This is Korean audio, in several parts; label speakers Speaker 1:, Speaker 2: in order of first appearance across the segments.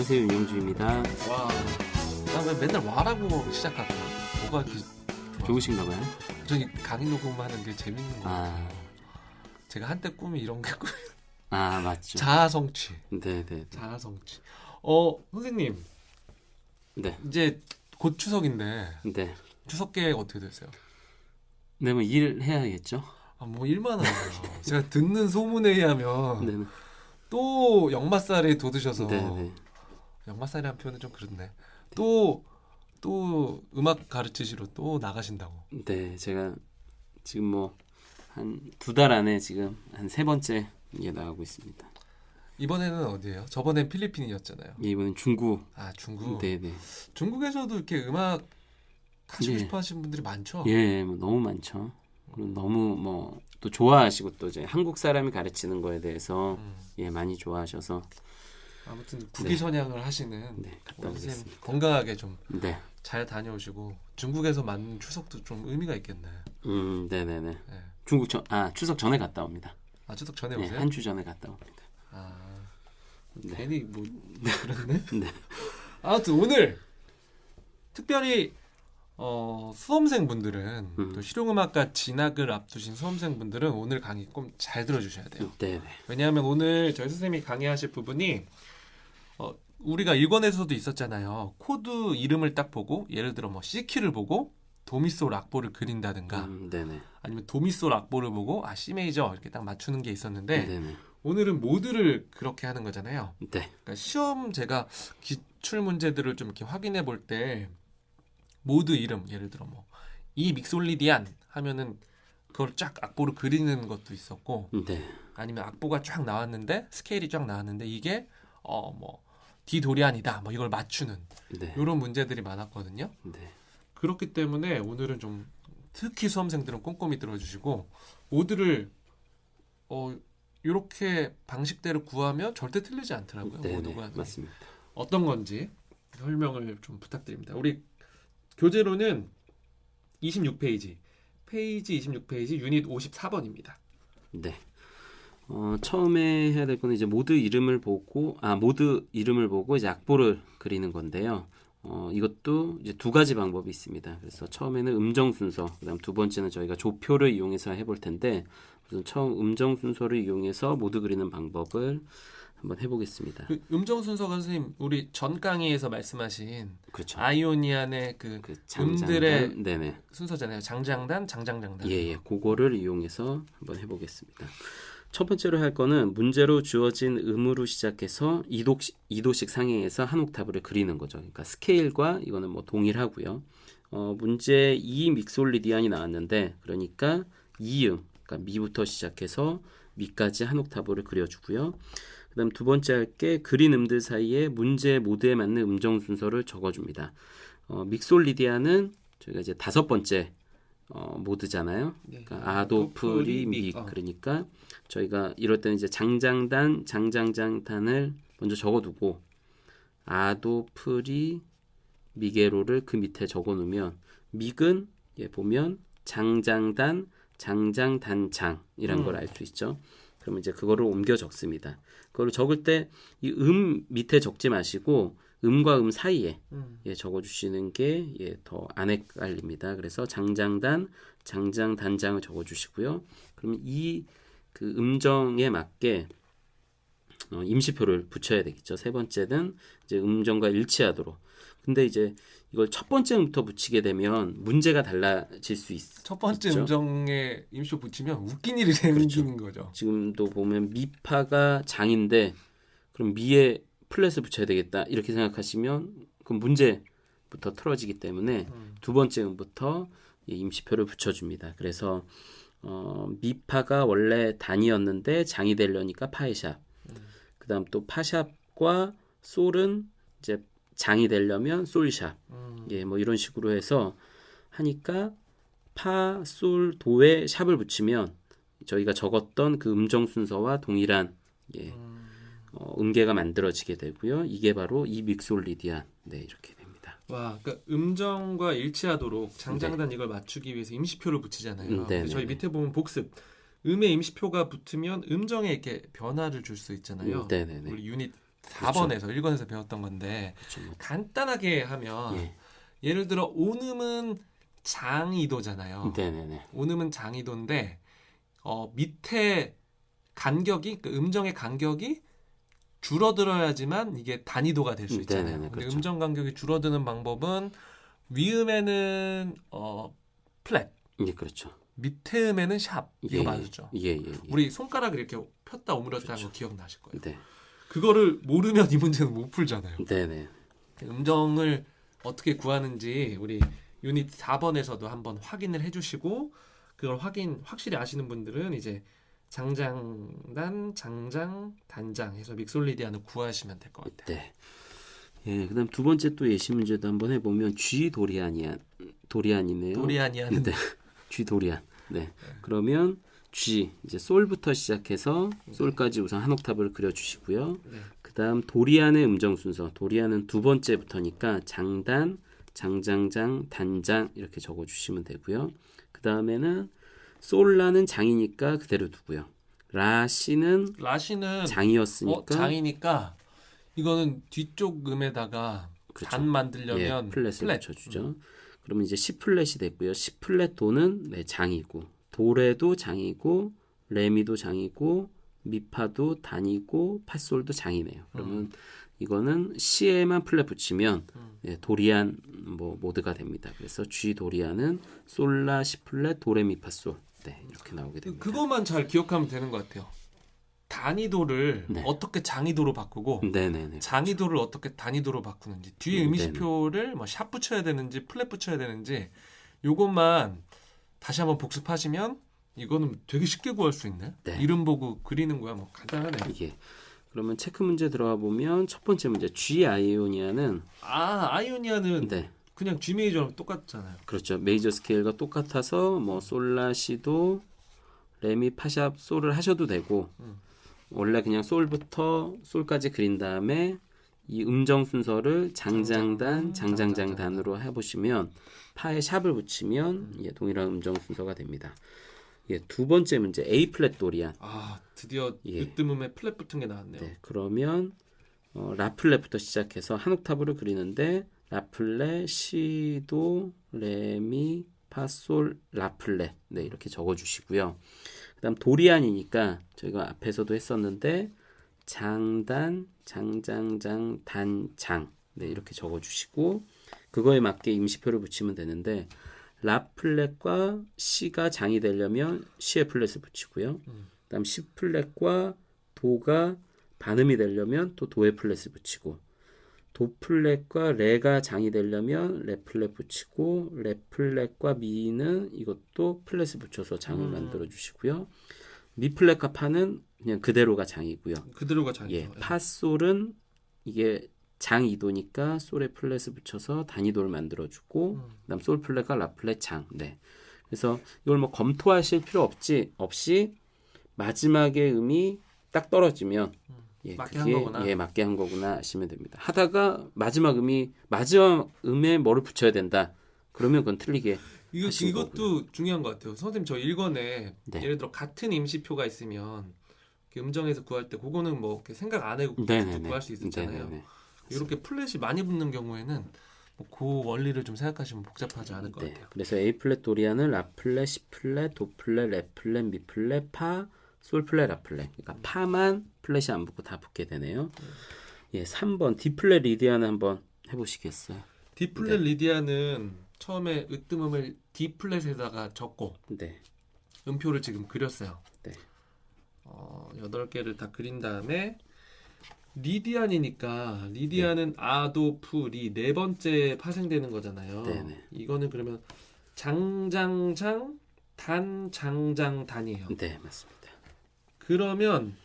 Speaker 1: 안녕하세요, 윤영주입니다.
Speaker 2: 와, 나 왜 맨날 와라고 시작할까? 뭐가 이렇게
Speaker 1: 좋으신가 봐요?
Speaker 2: 저기 강의 녹음하는 게 재밌는 거예요. 제가 한때 꿈이 이런 게 꿈.
Speaker 1: 맞죠.
Speaker 2: 자아성취.
Speaker 1: 네네.
Speaker 2: 자아성취. 선생님.
Speaker 1: 네.
Speaker 2: 이제 곧 추석인데.
Speaker 1: 네.
Speaker 2: 추석 계획 어떻게 되세요?
Speaker 1: 네, 뭐 일해야겠죠.
Speaker 2: 뭐 일만 하네요. 제가 듣는 소문에 의하면
Speaker 1: 네네.
Speaker 2: 또 역마살이 돋으셔서.
Speaker 1: 네네.
Speaker 2: 역마살이라는 표현은 좀 그렇네. 또 음악 가르치시러 또 나가신다고.
Speaker 1: 네, 제가 지금 뭐 한 2달 안에 지금 한 3번째 나가고 있습니다.
Speaker 2: 이번에는 어디예요? 저번엔 필리핀이었잖아요.
Speaker 1: 예, 이번엔 중국.
Speaker 2: 중국.
Speaker 1: 네네.
Speaker 2: 중국에서도 이렇게 음악 하시고
Speaker 1: 네.
Speaker 2: 싶어 하시는 분들이 많죠?
Speaker 1: 예, 뭐 너무 많죠. 그리고 너무 뭐 또 좋아하시고 또 이제 한국 사람이 가르치는 거에 대해서 많이 좋아하셔서
Speaker 2: 아무튼 국위선양을 하시는
Speaker 1: 갔다
Speaker 2: 우리 선생님
Speaker 1: 오겠습니다.
Speaker 2: 건강하게 좀 잘
Speaker 1: 네.
Speaker 2: 다녀오시고 중국에서 맞는 추석도 좀 의미가 있겠네.
Speaker 1: 네네네.
Speaker 2: 네.
Speaker 1: 중국 추석 전에 갔다 옵니다.
Speaker 2: 추석 전에
Speaker 1: 네,
Speaker 2: 오세요?
Speaker 1: 한 주 전에 갔다 옵니다. 네.
Speaker 2: 괜히 뭐 그랬네.
Speaker 1: 네.
Speaker 2: 아무튼 오늘 특별히 수험생분들은 또 실용음악과 진학을 앞두신 수험생분들은 오늘 강의 꼭 잘 들어주셔야 돼요.
Speaker 1: 네네.
Speaker 2: 왜냐하면 오늘 저희 선생님이 강의하실 부분이 우리가 일권에서도 있었잖아요. 코드 이름을 딱 보고 예를 들어 뭐 C키를 보고 도미솔 악보를 그린다든가
Speaker 1: 네네.
Speaker 2: 아니면 도미솔 악보를 보고 C 메이저 이렇게 딱 맞추는 게 있었는데
Speaker 1: 네네.
Speaker 2: 오늘은 모드를 그렇게 하는 거잖아요.
Speaker 1: 네.
Speaker 2: 그러니까 시험 제가 기출 문제들을 좀 이렇게 확인해 볼 때 모드 이름 예를 들어 뭐 이 믹솔리디안 하면은 그걸 쫙 악보를 그리는 것도 있었고
Speaker 1: 네.
Speaker 2: 아니면 악보가 쫙 나왔는데 스케일이 쫙 나왔는데 이게 뭐 D 도리안이다 뭐 이걸 맞추는
Speaker 1: 네.
Speaker 2: 이런 문제들이 많았거든요.
Speaker 1: 네.
Speaker 2: 그렇기 때문에 오늘은 좀 특히 수험생들은 꼼꼼히 들어주시고 모드를 이렇게 방식대로 구하면 절대 틀리지 않더라고요.
Speaker 1: 네네.
Speaker 2: 모두가
Speaker 1: 맞습니다.
Speaker 2: 어떤 건지 설명을 좀 부탁드립니다. 우리 교재로는 26페이지, 페이지 26페이지 유닛 54번입니다.
Speaker 1: 네. 처음에 해야 될 거는 이제 모드 이름을 보고 이제 악보를 그리는 건데요. 이것도 이제 2가지 방법이 있습니다. 그래서 처음에는 음정 순서, 그다음 2번째는 저희가 조표를 이용해서 해볼 텐데 우선 처음 음정 순서를 이용해서 모드 그리는 방법을 한번 해보겠습니다.
Speaker 2: 그 음정 순서가 선생님 우리 전 강의에서 말씀하신
Speaker 1: 그렇죠.
Speaker 2: 아이오니안의 그
Speaker 1: 장장단,
Speaker 2: 음들의
Speaker 1: 네네.
Speaker 2: 순서잖아요. 장장단, 장장장단.
Speaker 1: 예, 그거를 이용해서 한번 해보겠습니다. 첫 번째로 할 거는 문제로 주어진 음으로 시작해서 2도씩 상향해서 한 옥타브를 그리는 거죠. 그러니까 스케일과 이거는 뭐 동일하고요. 문제 2 믹솔리디안이 나왔는데 그러니까 2음, 그러니까 미부터 시작해서 미까지 한 옥타브를 그려주고요. 그다음 2번째 할 게 그린 음들 사이에 문제 모드에 맞는 음정 순서를 적어줍니다. 믹솔리디안은 저희가 이제 5번째 모드잖아요. 그러니까 아도프리 믹. 그러니까 저희가 이럴 때는 이제 장장단, 장장장단을 먼저 적어두고 아도프리 미게로를 그 밑에 적어놓으면 믹은 보면 장장단, 장장단장이란 걸 알 수 있죠. 그러면 이제 그거를 옮겨 적습니다. 그거를 적을 때 이 밑에 적지 마시고 음과 음 사이에 적어주시는 게 더 안 헷갈립니다. 그래서 장장단, 장장단장을 적어주시고요. 그러면 이 그 음정에 맞게 임시표를 붙여야 되겠죠. 3번째는 이제 음정과 일치하도록. 근데 이제 이걸 첫 번째 음부터 붙이게 되면 문제가 달라질 수 있죠.
Speaker 2: 첫 번째 음정에 임시표 붙이면 웃긴 일이 생기는 거죠.
Speaker 1: 지금도 보면 미파가 장인데 그럼 미에 플랫을 붙여야 되겠다 이렇게 생각하시면 그럼 문제부터 틀어지기 때문에 2번째 음부터 임시표를 붙여줍니다. 그래서 미파가 원래 단이었는데 장이 되려니까 파이샵. 그다음 또 파샵과 솔은 이제 장이 되려면 솔샵. 뭐 이런 식으로 해서 하니까 파, 솔, 도에 샵을 붙이면 저희가 적었던 그 음정 순서와 동일한 음계가 만들어지게 되고요. 이게 바로 이 믹솔리디안. 이렇게 됩니다.
Speaker 2: 와, 그러니까 음정과 일치하도록 장장단 이걸 맞추기 위해서 임시표를 붙이잖아요. 근데 저희 밑에 보면 복습. 음의 임시표가 붙으면 음정에 이렇게 변화를 줄 수 있잖아요.
Speaker 1: 네네네.
Speaker 2: 우리 유닛 4번에서 1권에서 배웠던 건데
Speaker 1: 그렇죠. 뭐,
Speaker 2: 간단하게 하면
Speaker 1: 예.
Speaker 2: 예를 들어 온음은 장이도잖아요.
Speaker 1: 네네네.
Speaker 2: 온음은 장이도인데 밑에 간격이 그 음정의 간격이 줄어들어야지만 이게 단위도가 될 수 있잖아요.
Speaker 1: 네네네,
Speaker 2: 근데
Speaker 1: 그렇죠.
Speaker 2: 음정 간격이 줄어드는 방법은 위음에는 플랫,
Speaker 1: 예, 그렇죠.
Speaker 2: 밑에 음에는 샵 이거
Speaker 1: 예,
Speaker 2: 맞았죠.
Speaker 1: 예, 예, 예.
Speaker 2: 우리 손가락을 이렇게 폈다 오므렸다 하는 거 기억나실 거예요.
Speaker 1: 네,
Speaker 2: 그거를 모르면 이 문제는 못 풀잖아요.
Speaker 1: 네네.
Speaker 2: 음정을 어떻게 구하는지 우리 유닛 4번에서도 한번 확인을 해주시고 그걸 확실히 아시는 분들은 이제 장장단, 장장, 단장 해서 믹솔리디안을 구하시면 될 것 같아요.
Speaker 1: 네. 예, 그다음 두 번째 또 예시 문제도 한번 해보면 G 도리안이네요.
Speaker 2: 도리안이안은
Speaker 1: 네, G 도리안. 네. 그러면 G 이제 솔부터 시작해서 솔까지 우선 한 옥탑을 그려주시고요.
Speaker 2: 네.
Speaker 1: 그다음 도리안의 음정 순서. 도리안은 두 번째부터니까 장단, 장장장, 단장 이렇게 적어주시면 되고요. 그 다음에는 솔라는 장이니까 그대로 두고요. 라시는
Speaker 2: 라시는
Speaker 1: 장이었으니까
Speaker 2: 장이니까 이거는 뒤쪽 음에다가
Speaker 1: 그렇죠.
Speaker 2: 단 만들려면
Speaker 1: 예, 플랫을
Speaker 2: 플랫.
Speaker 1: 붙여주죠. 그러면 이제 C 플랫이 됐고요. C 플랫 도는 네, 장이고 도레도 장이고 레미도 장이고 미파도 단이고 파솔도 장이네요. 그러면 이거는 C에만 플랫 붙이면 예, 도리안 뭐 모드가 됩니다. 그래서 G 도리안은 솔라 C 플랫 도레미파솔 네, 이렇게 나오게 됩니다.
Speaker 2: 그것만 잘 기억하면 되는 것 같아요. 단위도를
Speaker 1: 네.
Speaker 2: 어떻게 장위도로 바꾸고
Speaker 1: 네네네.
Speaker 2: 장위도를 어떻게 단위도로 바꾸는지 뒤에
Speaker 1: 네네.
Speaker 2: 의미시표를 뭐 샵 붙여야 되는지 플랫 붙여야 되는지 요것만 다시 한번 복습하시면 이거는 되게 쉽게 구할 수 있네.
Speaker 1: 네.
Speaker 2: 이름 보고 그리는 거야. 뭐 간단하네.
Speaker 1: 이게 그러면 체크 문제 들어가 보면 첫 번째 문제 G 아이오니아는
Speaker 2: 아이오니아는
Speaker 1: 네.
Speaker 2: 그냥 G 메이저랑 똑같잖아요.
Speaker 1: 그렇죠. 메이저 스케일과 똑같아서 뭐 솔라 시도 레미 파샵 솔을 하셔도 되고 원래 그냥 솔부터 솔까지 그린 다음에 이 음정 순서를 장장단, 장장장단으로 해보시면 파에 샵을 붙이면 예, 동일한 음정 순서가 됩니다. 예, 두 번째 문제 A 플랫 도리안.
Speaker 2: 드디어
Speaker 1: 예.
Speaker 2: 으뜸음에 플랫 붙은 게 나왔네요.
Speaker 1: 네, 그러면 라 플랫부터 시작해서 한 옥타브를 그리는데 라 플랫, 시도, 레미, 파솔, 라 플랫 네, 이렇게 적어주시고요. 그다음 도리안이니까 저희가 앞에서도 했었는데 장단, 장장장, 단장 네, 이렇게 적어주시고 그거에 맞게 임시표를 붙이면 되는데 라 플랫과 C가 장이 되려면 C의 플랫을 붙이고요. 그다음 C 플랫과 도가 반음이 되려면 또 도의 플랫을 붙이고 도 플랫과 레가 장이 되려면 레 플랫 붙이고 레 플랫과 미는 이것도 플랫을 붙여서 장을 만들어 주시고요. 미 플랫과 파는 그냥 그대로가 장이고요.
Speaker 2: 그대로가 장이죠.
Speaker 1: 예, 파솔은 이게 장 2도니까 솔에 플랫을 붙여서 단위도를 만들어주고 그다음 솔 플랫과 라 플랫 장. 네. 그래서 이걸 뭐 검토하실 필요 없이 마지막에 음이 딱 떨어지면 예,
Speaker 2: 맞게
Speaker 1: 그게
Speaker 2: 한 거구나.
Speaker 1: 예, 맞게 한 거구나 하시면 됩니다. 하다가 마지막 음에 뭐를 붙여야 된다. 그러면 그건 틀리게 하신
Speaker 2: 이것도
Speaker 1: 거고요.
Speaker 2: 중요한 것 같아요. 선생님 저 1권에
Speaker 1: 네.
Speaker 2: 예를 들어 같은 임시표가 있으면 이렇게 음정에서 구할 때 그거는 뭐 이렇게 생각 안 하고
Speaker 1: 네네네.
Speaker 2: 구할 수 있었잖아요.
Speaker 1: 네네네.
Speaker 2: 이렇게 플랫이 많이 붙는 경우에는 그 원리를 좀 생각하시면 복잡하지 않을 것
Speaker 1: 네.
Speaker 2: 같아요.
Speaker 1: 그래서 A 플랫 도리안은 라 플랫, C 플랫, 도 플랫, 레 플랫, 미 플랫, 파, 솔 플랫, 라 플랫. 그러니까 파만 플랫이 안 붙고 다 붙게 되네요. 예, 3번 D 플랫 리디아는 한번 해보시겠어요?
Speaker 2: D 플랫 리디아는 처음에 으뜸음을 D 플랫에다가 적고
Speaker 1: 네.
Speaker 2: 음표를 지금 그렸어요.
Speaker 1: 네.
Speaker 2: 8개를 다 그린 다음에 리디안이니까 리디안은 아도 푸리 네 번째 파생되는 거잖아요.
Speaker 1: 네네.
Speaker 2: 이거는 그러면 장장장 단장장 단이에요.
Speaker 1: 네, 맞습니다.
Speaker 2: 그러면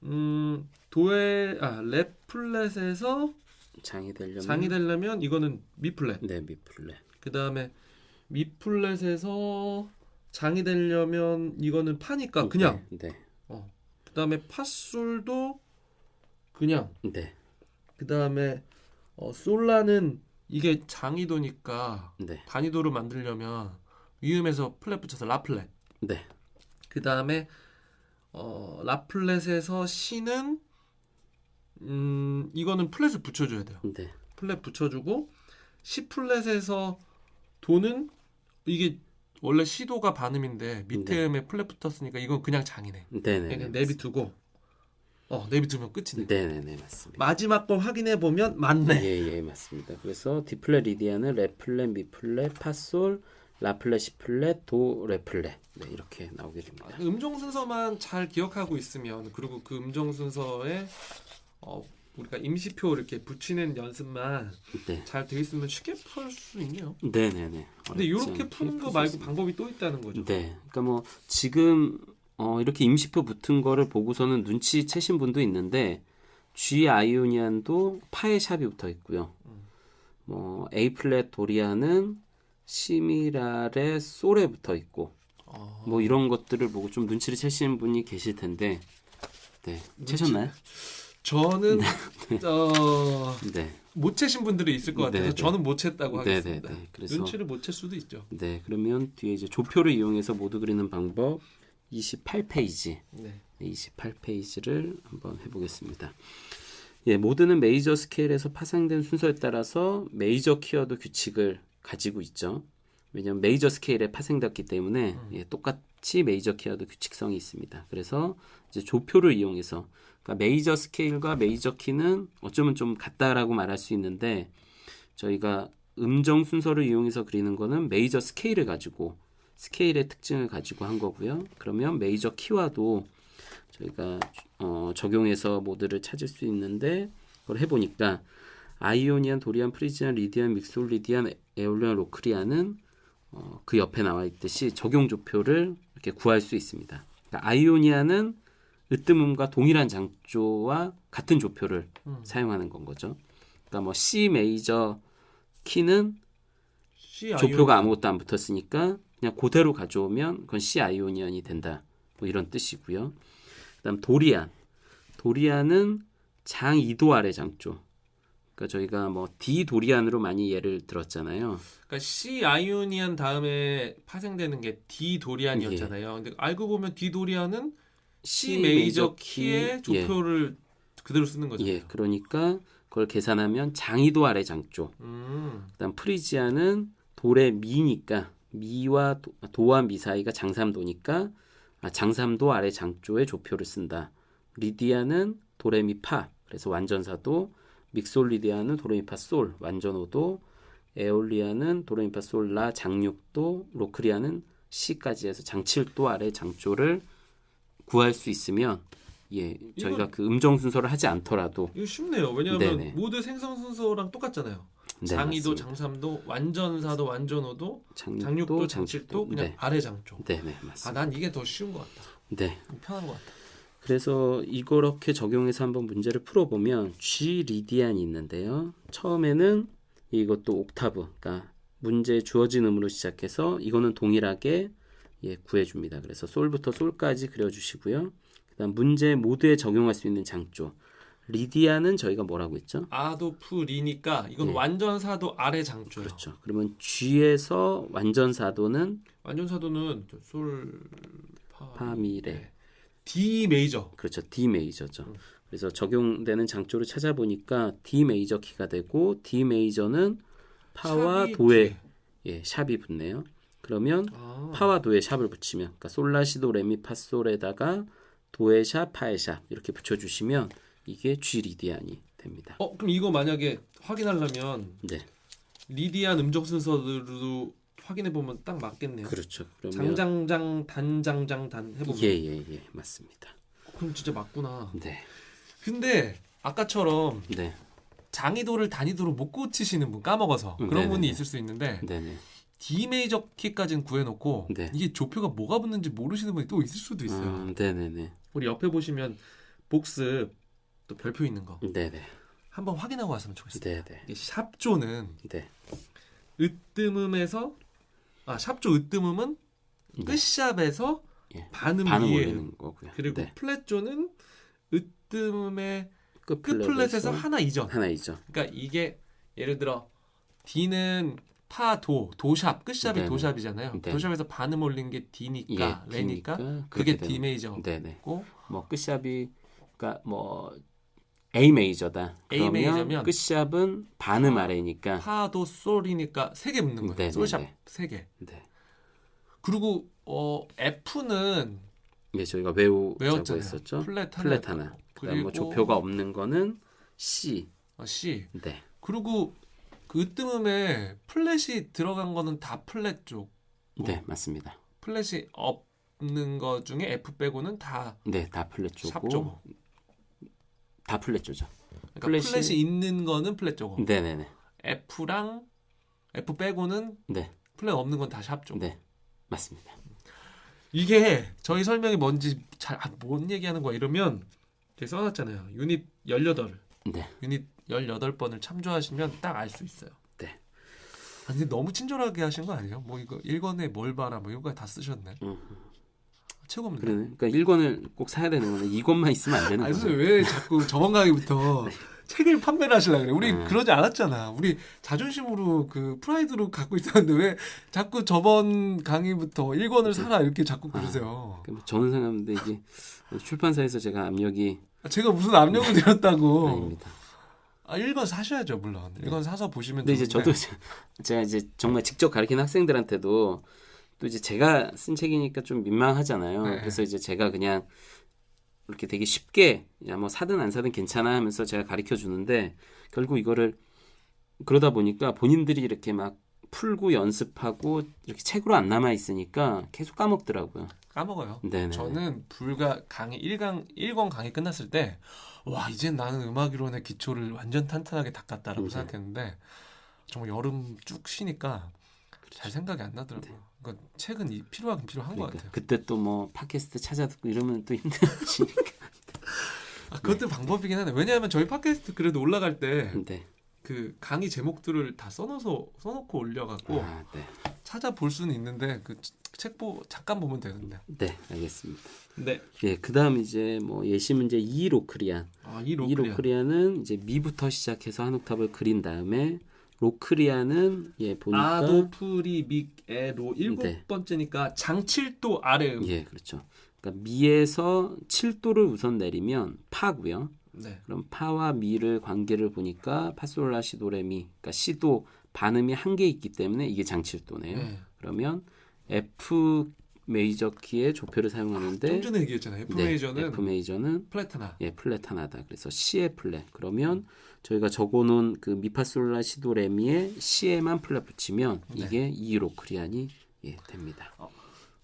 Speaker 2: 레 플랫에서
Speaker 1: 장이 되려면
Speaker 2: 장이 되려면 이거는 미 플랫.
Speaker 1: 네, 미 플랫.
Speaker 2: 그 다음에 미 플랫에서 장이 되려면 이거는 파니까 그냥.
Speaker 1: 네.
Speaker 2: 그 다음에 파솔도 그냥.
Speaker 1: 네.
Speaker 2: 그 다음에 솔라는 이게 장이도니까
Speaker 1: 네.
Speaker 2: 단위도를 만들려면 위음에서 플랫 붙여서 라 플랫.
Speaker 1: 네.
Speaker 2: 그 다음에 라 플랫에서 C는 이거는 플랫을 붙여줘야 돼요.
Speaker 1: 네.
Speaker 2: 플랫 붙여주고 C 플랫에서 도는 이게 원래 C도가 반음인데 밑에 음에 플랫 붙었으니까 이건 그냥 장이네.
Speaker 1: 네네.
Speaker 2: 그냥 내비두고 내비두면 끝이네.
Speaker 1: 네네네 맞습니다.
Speaker 2: 마지막 거 확인해 보면 맞네.
Speaker 1: 예 맞습니다. 그래서 D 플랫 리디아는 레 플랫, 미 플랫, 파 솔, 라 플랫, 시 플랫, 도, 레 플랫 네, 이렇게 나오게 됩니다.
Speaker 2: 음정 순서만 잘 기억하고 있으면 그리고 그 음정 순서에 우리가 임시표 이렇게 붙이는 연습만
Speaker 1: 네.
Speaker 2: 잘 돼 있으면 쉽게 풀 수 있네요.
Speaker 1: 네네네.
Speaker 2: 근데 이렇게 푸는 거 말고 방법이 또 있다는 거죠.
Speaker 1: 네. 그러니까 뭐 지금 이렇게 임시표 붙은 거를 보고서는 눈치채신 분도 있는데 G 아이오니안도 파의 샵이 붙어 있고요. 뭐 A 플랫 도리안은 시미랄의 솔에 붙어 있고 뭐 이런 것들을 보고 좀 눈치를 채시는 분이 계실 텐데 네. 채셨나요?
Speaker 2: 저는
Speaker 1: 네.
Speaker 2: 못 채신 분들이 있을 것 같아서
Speaker 1: 네네.
Speaker 2: 저는 못 챘다고 하겠습니다.
Speaker 1: 네네네. 그래서
Speaker 2: 눈치를 못 챌 수도 있죠.
Speaker 1: 네. 그러면 뒤에 이제 조표를 이용해서 모두 그리는 방법 28페이지.
Speaker 2: 네.
Speaker 1: 28페이지를 한번 해보겠습니다. 예, 모드는 메이저 스케일에서 파생된 순서에 따라서 메이저 키워드 규칙을 가지고 있죠. 왜냐하면 메이저 스케일에 파생되었기 때문에 예, 똑같이 메이저 키워드 규칙성이 있습니다. 그래서 이제 조표를 이용해서 그러니까 메이저 스케일과 메이저 키는 어쩌면 좀 같다라고 말할 수 있는데 저희가 음정 순서를 이용해서 그리는 거는 메이저 스케일을 가지고 스케일의 특징을 가지고 한 거고요. 그러면 메이저 키와도 저희가 적용해서 모드를 찾을 수 있는데 그걸 해보니까 아이오니안, 도리안, 프리지안, 리디안, 믹솔리디안, 에올리안, 로크리안은 그 옆에 나와 있듯이 적용 조표를 이렇게 구할 수 있습니다. 그러니까 아이오니안은 으뜸음과 동일한 장조와 같은 조표를 사용하는 건 거죠. 그러니까 뭐 C 메이저 키는 조표가 아무것도 안 붙었으니까 그냥 그대로 가져오면 그건 C 아이오니안이 된다. 뭐 이런 뜻이고요. 그다음 도리안은 장 2도 아래 장조. 그러니까 저희가 뭐 D 도리안으로 많이 예를 들었잖아요.
Speaker 2: 그러니까 C 아이오니안 다음에 파생되는 게 D 도리안이었잖아요. 근데 알고 보면 D 도리안은 C 메이저 키의 조표를 그대로 쓰는 거잖아요.
Speaker 1: 예, 그러니까 그걸 계산하면 장 2도 아래 장조. 그다음 프리지안은 도레 미니까 미와 도와 미 사이가 장 3도니까 장 3도 아래 장조의 조표를 쓴다. 리디아는 도레미 파 그래서 완전사도, 믹솔리디아는 도레미 파 솔 완전오도, 에올리아는 도레미 파 솔 라 장 6도, 로크리아는 C까지 해서 장 7도 아래 장조를 구할 수 있으면 예, 저희가 그 음정 순서를 하지 않더라도
Speaker 2: 이거 쉽네요. 왜냐하면
Speaker 1: 네네.
Speaker 2: 모두 생성 순서랑 똑같잖아요.
Speaker 1: 네,
Speaker 2: 장 2도,
Speaker 1: 맞습니다.
Speaker 2: 장 3도, 완전사도, 완전오도,
Speaker 1: 장
Speaker 2: 장 6도,
Speaker 1: 6도,
Speaker 2: 장 7도 그냥
Speaker 1: 네.
Speaker 2: 아래 장조.
Speaker 1: 네네 맞습니다.
Speaker 2: 난 이게 더 쉬운 것 같다.
Speaker 1: 네.
Speaker 2: 편한 것 같다.
Speaker 1: 그래서 이렇게 적용해서 한번 문제를 풀어보면 G 리디안이 있는데요. 처음에는 이것도 옥타브, 그러니까 문제 주어진 음으로 시작해서 이거는 동일하게 예, 구해줍니다. 그래서 솔부터 솔까지 그려주시고요. 그다음 문제 모두에 적용할 수 있는 장조. 리디안은 저희가 뭐라고 했죠?
Speaker 2: 아도 리니까 이건
Speaker 1: 네.
Speaker 2: 완전사도 아래 장조예요.
Speaker 1: 그렇죠. 그러면 G에서 완전사도는
Speaker 2: 완전사도는 솔,
Speaker 1: 파, 미, 레.
Speaker 2: 네. D 메이저.
Speaker 1: 그렇죠. D 메이저죠. 그래서 적용되는 장조를 찾아보니까 D 메이저 키가 되고 D 메이저는 파와
Speaker 2: 샵이
Speaker 1: 도에 예, 샵이 붙네요. 그러면
Speaker 2: 아.
Speaker 1: 파와 도에 샵을 붙이면 그러니까 솔라시도 레미 파솔에다가 도에 샵 파에 샵 이렇게 붙여주시면 이게 G 리디안이 됩니다.
Speaker 2: 그럼 이거 만약에 확인하려면
Speaker 1: 네,
Speaker 2: 리디안 음정 순서로 확인해 보면 딱 맞겠네요.
Speaker 1: 그렇죠. 그러면
Speaker 2: 장장장 단장장 단 해보면
Speaker 1: 예, 맞습니다.
Speaker 2: 그럼 진짜 맞구나.
Speaker 1: 네,
Speaker 2: 근데 아까처럼
Speaker 1: 네,
Speaker 2: 장이도를 단위도로 못 고치시는 분 까먹어서 그런
Speaker 1: 네네네.
Speaker 2: 분이 있을 수 있는데
Speaker 1: 네네.
Speaker 2: D 메이저 키까지는 구해놓고
Speaker 1: 네.
Speaker 2: 이게 조표가 뭐가 붙는지 모르시는 분이 또 있을 수도 있어요.
Speaker 1: 네네네.
Speaker 2: 우리 옆에 보시면 복습 또 별표 있는 거
Speaker 1: 네네.
Speaker 2: 한번 확인하고 왔으면 좋겠어요.
Speaker 1: 네네.
Speaker 2: 이게 샵조는
Speaker 1: 네.
Speaker 2: 으뜸음에서 샵조 으뜸음은 끝샵에서
Speaker 1: 예.
Speaker 2: 반음
Speaker 1: 반음
Speaker 2: 위에
Speaker 1: 올리는 거고요.
Speaker 2: 그리고
Speaker 1: 네.
Speaker 2: 플랫조는 으뜸음의
Speaker 1: 끝
Speaker 2: 끝플랫에서 하나 이전.
Speaker 1: 하나이죠.
Speaker 2: 그러니까 이게 예를 들어 D는 파, 도샵, 끝샵이
Speaker 1: 네네.
Speaker 2: 도샵이잖아요.
Speaker 1: 네.
Speaker 2: 도샵에서 반음 올린 게 D니까,
Speaker 1: 예,
Speaker 2: 레니까
Speaker 1: D니까
Speaker 2: 그게
Speaker 1: 그렇게
Speaker 2: D 메이저고
Speaker 1: 네네. 뭐 끝샵이 그러니까 뭐 A 메이저다.
Speaker 2: A
Speaker 1: 그러면
Speaker 2: 메이저면
Speaker 1: 끝샵은 반음 아래니까.
Speaker 2: 파도 솔이니까 3개 붙는 거예요.
Speaker 1: 네네네.
Speaker 2: 솔샵 3개.
Speaker 1: 네.
Speaker 2: 그리고 F는
Speaker 1: 예, 저희가 외우자고
Speaker 2: 외웠잖아요.
Speaker 1: 했었죠.
Speaker 2: 플랫
Speaker 1: 플랫 하나. 그다음 뭐
Speaker 2: 그리고
Speaker 1: 조표가 없는 거는 C.
Speaker 2: C.
Speaker 1: 네.
Speaker 2: 그리고 그 으뜸음에 플랫이 들어간 거는 다 플랫 쪽.
Speaker 1: 네, 맞습니다.
Speaker 2: 플랫이 없는 거 중에 F 빼고는 다
Speaker 1: 네, 다 플랫
Speaker 2: 샵
Speaker 1: 조고.
Speaker 2: 쪽.
Speaker 1: 다 플랫 조죠.
Speaker 2: 그러니까
Speaker 1: 플랫이-
Speaker 2: 플랫이 있는 거는 플랫 쪽.
Speaker 1: 네, 네, 네.
Speaker 2: F랑 F 빼고는
Speaker 1: 네.
Speaker 2: 플랫 없는 건 다 샵 쪽.
Speaker 1: 네. 맞습니다.
Speaker 2: 이게 저희 설명이 뭔지 잘 뭔 얘기하는 거야 이러면 저기 써놨잖아요. 유닛 18.
Speaker 1: 네.
Speaker 2: 유닛 18번을 참조하시면 딱 알 수 있어요.
Speaker 1: 네.
Speaker 2: 아, 근데 너무 친절하게 하신 거 아니에요? 뭐 이거 1권에 뭘 봐라 뭐 이거 다 쓰셨네. 최고입니다.
Speaker 1: 그러네. 그러니까 1권을 꼭 사야 되는 거는 이것만 있으면 안 되는
Speaker 2: 아니
Speaker 1: 거죠.
Speaker 2: 선생님 왜 자꾸 저번 강의부터 책을 판매를 하시려고 그래? 우리 그러지 않았잖아. 우리 자존심으로 그 프라이드로 갖고 있었는데 왜 자꾸 저번 강의부터 1권을 사라 이렇게 자꾸 그러세요.
Speaker 1: 저는 생각하는데 이게 출판사에서 제가 압력이
Speaker 2: 제가 무슨 압력을 드렸다고.
Speaker 1: 아닙니다.
Speaker 2: 1권 사셔야죠, 물론. 1권 사서 보시면
Speaker 1: 근데 이제
Speaker 2: 좋은데.
Speaker 1: 저도 제가 이제 정말 직접 가르치는 학생들한테도 또 이제 제가 쓴 책이니까 좀 민망하잖아요.
Speaker 2: 네.
Speaker 1: 그래서 이제 제가 그냥 이렇게 되게 쉽게 야 뭐 사든 안 사든 괜찮아 하면서 제가 가르쳐 주는데 결국 이거를 그러다 보니까 본인들이 이렇게 막 풀고 연습하고 이렇게 책으로 안 남아 있으니까 계속 까먹더라고요.
Speaker 2: 까먹어요.
Speaker 1: 네네.
Speaker 2: 저는 불과 강의 1권 강의 끝났을 때 와, 이젠 나는 음악 이론의 기초를 완전 탄탄하게 닦았다라고
Speaker 1: 네.
Speaker 2: 생각했는데 정말 여름 쭉 쉬니까 잘 생각이 안 나더라고요. 그러니까 책은 필요하긴 필요한 것
Speaker 1: 그러니까
Speaker 2: 같아요.
Speaker 1: 그때 또 뭐 팟캐스트 찾아 듣고 이러면 또 힘들어지니까.
Speaker 2: 그것도 방법이긴 하네. 왜냐하면 저희 팟캐스트 그래도 올라갈 때
Speaker 1: 네.
Speaker 2: 그 강의 제목들을 다 써놓고 올려갖고
Speaker 1: 아, 네.
Speaker 2: 찾아볼 수는 있는데 그 책 잠깐 보면 되는데.
Speaker 1: 네, 알겠습니다.
Speaker 2: 네.
Speaker 1: 예, 그다음 이제 뭐 예시 문제 2 로크리안.
Speaker 2: 이
Speaker 1: 이
Speaker 2: 로크리안.
Speaker 1: 로크리안은 이제 미부터 시작해서 한 옥탑을 그린 다음에 로크리안은 예 보니까
Speaker 2: 아도프리 믹에로
Speaker 1: 네.
Speaker 2: 7번째니까 장7도 아래
Speaker 1: 예, 그렇죠. 그러니까 미에서 7도를 우선 내리면 파고요.
Speaker 2: 네.
Speaker 1: 그럼 파와 미를 관계를 보니까 파솔라 시도레미. 그러니까 시도 반음이 한 개 있기 때문에 이게 장7도네요.
Speaker 2: 네.
Speaker 1: 그러면 F 메이저 키의 조표를 사용하는데
Speaker 2: 좀 전에 얘기했잖아요. F
Speaker 1: 네,
Speaker 2: 메이저는
Speaker 1: F 메이저는
Speaker 2: 플랫하나.
Speaker 1: 예, 플랫 하나다. 그래서 C의 플랫. 그러면 저희가 적어놓은 그 미파솔라 시도레미에 C에만 플랫 붙이면
Speaker 2: 네.
Speaker 1: 이게 이 로크리안이 예, 됩니다.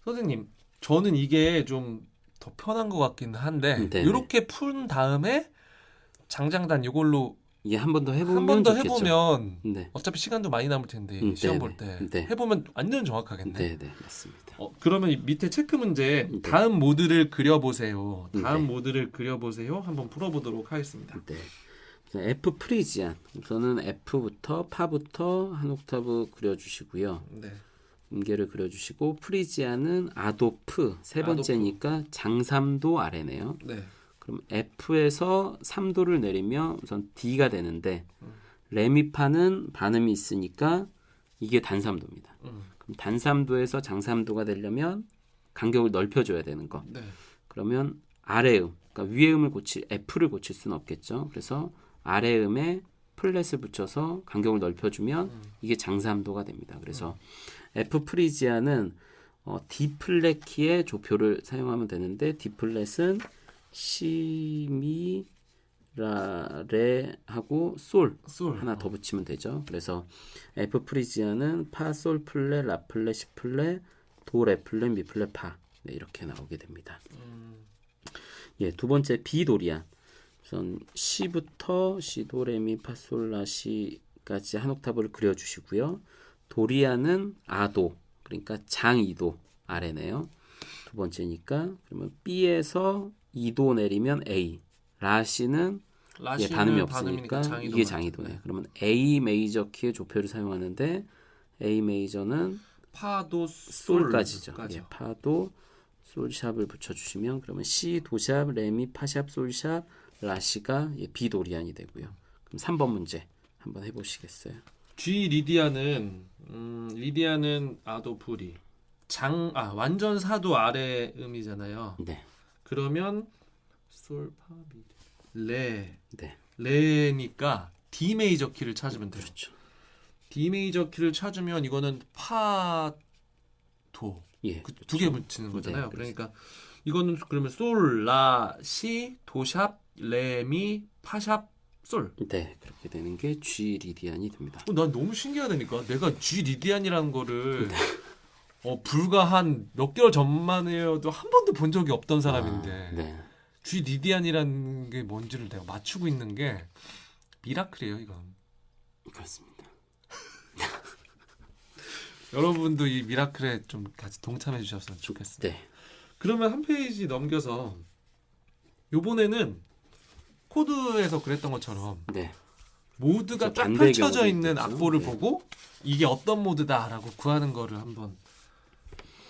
Speaker 2: 선생님, 저는 이게 좀 더 편한 것 같긴 한데
Speaker 1: 네.
Speaker 2: 이렇게 푼 다음에 장장단 이걸로
Speaker 1: 이게 한 번 더 해보면
Speaker 2: 한 번 더
Speaker 1: 좋겠죠.
Speaker 2: 해보면
Speaker 1: 네,
Speaker 2: 어차피 시간도 많이 남을 텐데
Speaker 1: 네네.
Speaker 2: 시험 볼 때
Speaker 1: 네.
Speaker 2: 해보면 완전 정확하겠네.
Speaker 1: 네, 네, 맞습니다.
Speaker 2: 그러면 이 밑에 체크 문제
Speaker 1: 네.
Speaker 2: 다음 모드를 그려보세요. 다음
Speaker 1: 네.
Speaker 2: 모드를 그려보세요. 한번 풀어보도록 하겠습니다.
Speaker 1: 네. 자, F 프리지안. 우선은 F부터 파부터 한 옥타브 그려주시고요.
Speaker 2: 네.
Speaker 1: 음계를 그려주시고 프리지안은 아도프 세 번째니까 장3도 아래네요.
Speaker 2: 네.
Speaker 1: 그럼 F에서 3도를 내리면 우선 D가 되는데 레미파는 반음이 있으니까 이게 단3도입니다. 그럼 단3도에서 장3도가 되려면 간격을 넓혀줘야 되는 거.
Speaker 2: 네.
Speaker 1: 그러면 아래음, 그러니까 위의 음을 F를 고칠 수는 없겠죠. 그래서 아래음에 플랫을 붙여서 간격을 넓혀주면 이게 장3도가 됩니다. 그래서 F 프리지아는 D 플랫 키의 조표를 사용하면 되는데 D 플랫은 C, 미, 라, 레 하고 솔 하나 더 붙이면 되죠. 그래서 F 프리지아는 파, 솔 플랫, 라 플랫, 시 플랫, 도, 레 플랫, 미 플랫, 파 네, 이렇게 나오게 됩니다. 예, 두 번째 B 도리안. 우선 C부터 C, 도, 레, 미, 파, 솔, 라, 시까지 한 옥타브를 그려주시고요. 도리안은 아도, 그러니까 장 2도 아래네요. 두 번째니까 그러면 B에서 2도 내리면 A, 라시는 예, 반음이 없으니까 이게 장이도네요. 그러면 A 메이저 키의 조표를 사용하는데 A 메이저는
Speaker 2: 파도
Speaker 1: 솔까지죠. 예, 파도 솔샵을 붙여주시면 그러면 C 도샵, 레미, 파샵, 솔샵, 라시가 예, B 도리안이 되고요. 그럼 3번 문제 한번 해보시겠어요?
Speaker 2: G 리디아는 아도프리 완전 사도 아래 음이잖아요.
Speaker 1: 네.
Speaker 2: 그러면 솔파비 레.
Speaker 1: 네,
Speaker 2: 레니까 D 메이저 키를 찾으면 돼요.
Speaker 1: 그렇죠.
Speaker 2: D 메이저 키를 찾으면 이거는 파, 도.
Speaker 1: 예,
Speaker 2: 그
Speaker 1: 그렇죠.
Speaker 2: 두 개 붙이는 거잖아요.
Speaker 1: 네,
Speaker 2: 그러니까 이거는 그러면 솔, 라, 시, 도샵, 레, 미, 파샵, 솔.
Speaker 1: 네, 그렇게 되는 게 G 리디안이 됩니다.
Speaker 2: 난 너무 신기하다니까. 내가 G 리디안이라는 거를
Speaker 1: 네.
Speaker 2: 불과 한 몇 개월 전만 해도 한 번도 본 적이 없던 사람인데
Speaker 1: 아, 네,
Speaker 2: G 리디안이라는 게 뭔지를 내가 맞추고 있는 게 미라클이에요, 이건.
Speaker 1: 그렇습니다.
Speaker 2: 여러분도 이 미라클에 좀 같이 동참해 주셨으면 좋겠습니다.
Speaker 1: 네,
Speaker 2: 그러면 한 페이지 넘겨서 요번에는 코드에서 그랬던 것처럼
Speaker 1: 네,
Speaker 2: 모드가
Speaker 1: 그렇죠.
Speaker 2: 쫙
Speaker 1: 반대
Speaker 2: 펼쳐져
Speaker 1: 경우도
Speaker 2: 있는
Speaker 1: 있겠죠.
Speaker 2: 악보를
Speaker 1: 네.
Speaker 2: 보고 이게 어떤 모드다라고 구하는 거를 한번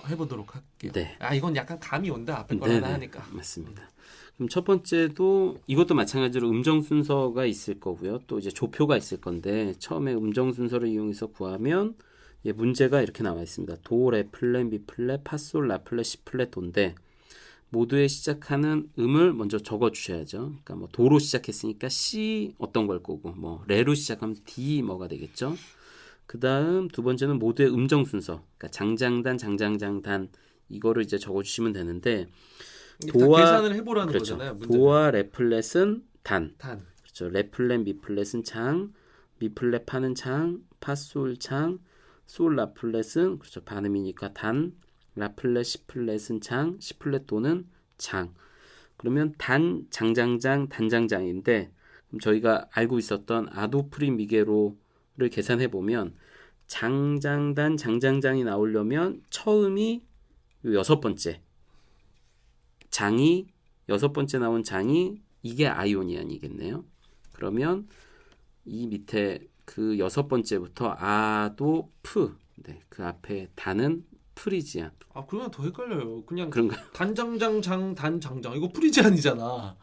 Speaker 2: 해보도록 할게요.
Speaker 1: 네.
Speaker 2: 이건 약간 감이 온다. 앞에 걸
Speaker 1: 네네,
Speaker 2: 하나 하니까.
Speaker 1: 맞습니다. 그럼 첫 번째도 이것도 마찬가지로 음정 순서가 있을 거고요. 또 이제 조표가 있을 건데 처음에 음정 순서를 이용해서 구하면 문제가 이렇게 나와 있습니다. 도, 레, 플랫, 미 플랫, 파, 솔, 라 플랫, 시 플랫, 도인데 모두에 시작하는 음을 먼저 적어 주셔야죠. 그러니까 뭐 도로 시작했으니까 C 어떤 걸 거고 뭐 레로 시작하면 D 뭐가 되겠죠. 그 다음 두 번째는 모두의 음정 순서. 그러니까 장장단, 장장장단 이거를 이제 적어 주시면 되는데
Speaker 2: 이게 다 계산을 해보라는
Speaker 1: 그렇죠.
Speaker 2: 거잖아요. 문제는.
Speaker 1: 도와 레 플랫은 단.
Speaker 2: 단.
Speaker 1: 그렇죠. 레 플랫, 미 플랫은 장, 미 플랫 파는 장, 파 솔 장, 솔 라 플랫은 그렇죠. 반음이니까 단, 라 플랫 시 플랫은 장, 시 플랫 도는 장. 그러면 단 장장장 단장장인데 그럼 저희가 알고 있었던 아도프리 미게로를 계산해 보면 장장단 장장장이 나오려면 처음이 요 여섯 번째 장이 여섯 번째 나온 장이 이게 아이오니안이겠네요. 그러면 이 밑에 그 여섯 번째부터 아도 프, 네, 그 앞에 단은 프리지안.
Speaker 2: 그러면 더 헷갈려요. 그냥
Speaker 1: 그런가?
Speaker 2: 단장장 단장장 이거 프리지안이잖아.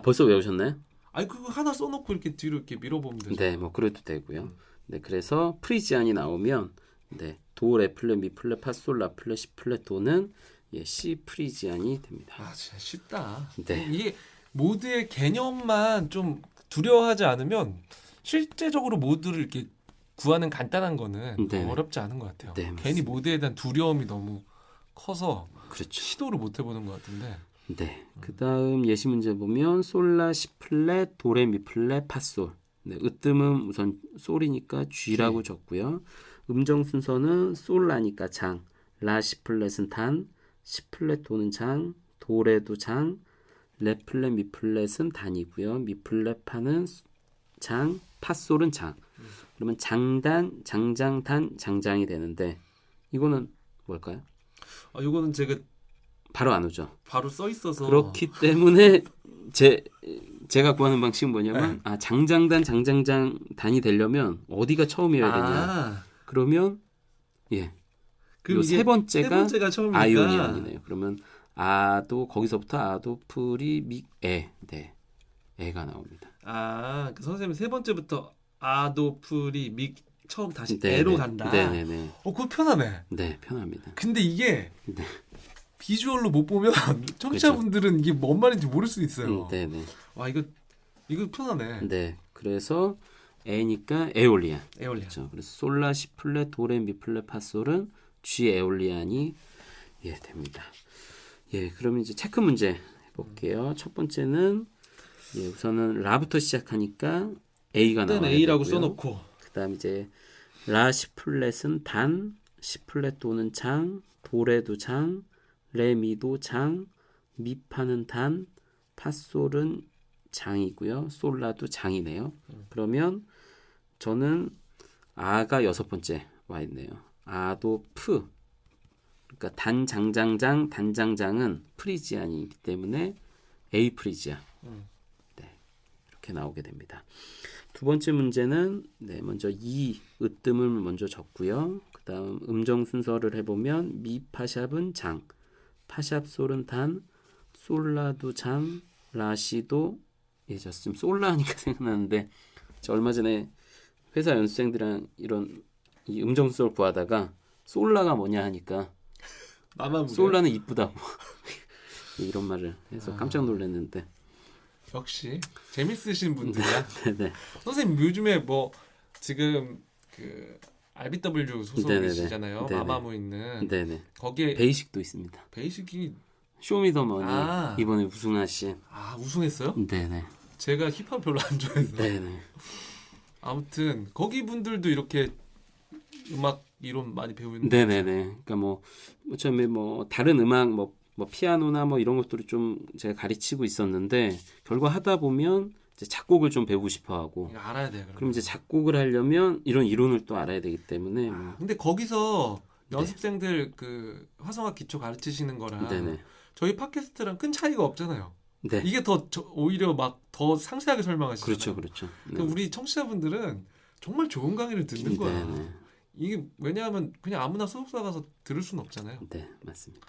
Speaker 1: 벌써 외우셨나요?
Speaker 2: 그거 하나 써놓고 이렇게 뒤로 이렇게 밀어보면 되죠.
Speaker 1: 네, 뭐 그래도 되고요. 네, 그래서 프리지안이 나오면 네, 도, 레 플랫, 미 플랫, 파, 솔, 라 플랫, 시 플랫, 도는 시 프리지안이 됩니다.
Speaker 2: 진짜 쉽다.
Speaker 1: 네.
Speaker 2: 이게 모드의 개념만 좀 두려워하지 않으면 실제적으로 모드를 이렇게 구하는 간단한 거는
Speaker 1: 네.
Speaker 2: 어렵지 않은 것 같아요.
Speaker 1: 네,
Speaker 2: 괜히
Speaker 1: 맞습니다.
Speaker 2: 모드에 대한 두려움이 너무 커서
Speaker 1: 그렇죠.
Speaker 2: 시도를 못 해보는 것 같은데.
Speaker 1: 네. 그 다음 예시 문제 보면 솔라 시 플랫 도레 미 플랫 파솔. 네, 으뜸은 우선 솔이니까 G라고 적고요. 음정 순서는 솔라니까 장, 라 시 플랫은 단, 시 플랫 도는 장, 도레도 장, 레 플랫 미 플랫은 단이고요. 미 플랫 파는 장, 파솔은 장. 그러면 장단, 장장단, 장장이 되는데 이거는 뭘까요?
Speaker 2: 이거는 제가
Speaker 1: 바로 안 오죠.
Speaker 2: 바로 써 있어서
Speaker 1: 그렇기 때문에 제가 구하는 방식은 뭐냐면 장장단 장장장 단이 되려면 어디가 처음이어야 되냐. 그러면
Speaker 2: 그럼
Speaker 1: 세 번째가
Speaker 2: 처음이니까
Speaker 1: 아이오니안이네요. 그러면 아도 거기서부터 아도 프리 믹에 네. 에가 나옵니다.
Speaker 2: 그 선생님 세 번째부터 아도프리 믹 처음 다시
Speaker 1: 네,
Speaker 2: 에로
Speaker 1: 네.
Speaker 2: 간다.
Speaker 1: 네네네.
Speaker 2: 그거 편하네.
Speaker 1: 네, 편합니다.
Speaker 2: 근데 이게
Speaker 1: 네.
Speaker 2: 비주얼로 못 보면 청취자분들은 이게 뭔 말인지 모를 수 있어요.
Speaker 1: 네네.
Speaker 2: 이거 편하네.
Speaker 1: 네. 그래서 에니까 에올리안.
Speaker 2: 에올리안.
Speaker 1: 그렇죠. 그래서 솔라 시 플랫 도레 미 플랫 파솔은 G 에올리안이 됩니다. 그러면 이제 체크 문제 해볼게요. 첫 번째는 우선은 라부터 시작하니까 A가
Speaker 2: 일단
Speaker 1: 나와야
Speaker 2: A라고
Speaker 1: 되고요.
Speaker 2: 써놓고
Speaker 1: 그다음 이제 라 시 플랫은 단, 시 플랫 도는 장, 도레도 장, 레 미도 장, 미파는 단, 파솔은 장이고요. 솔라도 장이네요. 그러면 저는 아가 여섯 번째 와 있네요. 아도 프. 그러니까 단장장장 단장장은 프리지안이기 때문에 A 프리지안. 네, 이렇게 나오게 됩니다. 두 번째 문제는 먼저 이 으뜸을 먼저 적고요. 그다음 음정 순서를 해보면 미 파샵은 장, 파샵 솔은 단, 솔라도 장, 라시도 저 지금 솔라 하니까 생각나는데 저 얼마 전에 회사 연수생들이랑 이런 이 음정 순서를 구하다가 솔라가 뭐냐 하니까
Speaker 2: 나만
Speaker 1: 솔라는 이쁘다고 이런 말을 해서 깜짝 놀랐는데
Speaker 2: 역시 재밌으신 분들이야.
Speaker 1: 네네.
Speaker 2: 선생님 요즘에 뭐 지금 그 RBW 소속이시잖아요.
Speaker 1: 네네.
Speaker 2: 마마무 있는
Speaker 1: 네네.
Speaker 2: 거기에
Speaker 1: 베이식도 있습니다.
Speaker 2: 베이식이
Speaker 1: 쇼미더머니
Speaker 2: 아.
Speaker 1: 이번에 우승하신.
Speaker 2: 우승했어요?
Speaker 1: 네네.
Speaker 2: 제가 힙합 별로 안 좋아해서.
Speaker 1: 네네.
Speaker 2: 아무튼 거기 분들도 이렇게 음악 이론 많이 배우는.
Speaker 1: 네네네. 그러니까 뭐 처음에 뭐 다른 음악 뭐 피아노나 뭐 이런 것들을 좀 제가 가르치고 있었는데 결과 하다 보면 이제 작곡을 좀 배우고 싶어하고.
Speaker 2: 이거 알아야 돼요.
Speaker 1: 그럼 이제 작곡을 하려면 이런 이론을 또 알아야 되기 때문에 뭐.
Speaker 2: 근데 거기서 연습생들 그 화성학 기초 가르치시는 거랑
Speaker 1: 네네.
Speaker 2: 저희 팟캐스트랑 큰 차이가 없잖아요.
Speaker 1: 네.
Speaker 2: 이게 더 오히려 막 더 상세하게 설명하시잖아요.
Speaker 1: 그렇죠, 그렇죠. 네.
Speaker 2: 그럼 우리 청취자분들은 정말 좋은 강의를 듣는 거야.
Speaker 1: 네네.
Speaker 2: 이게 왜냐하면 그냥 아무나 소속사 가서 들을 수는 없잖아요.
Speaker 1: 네, 맞습니다.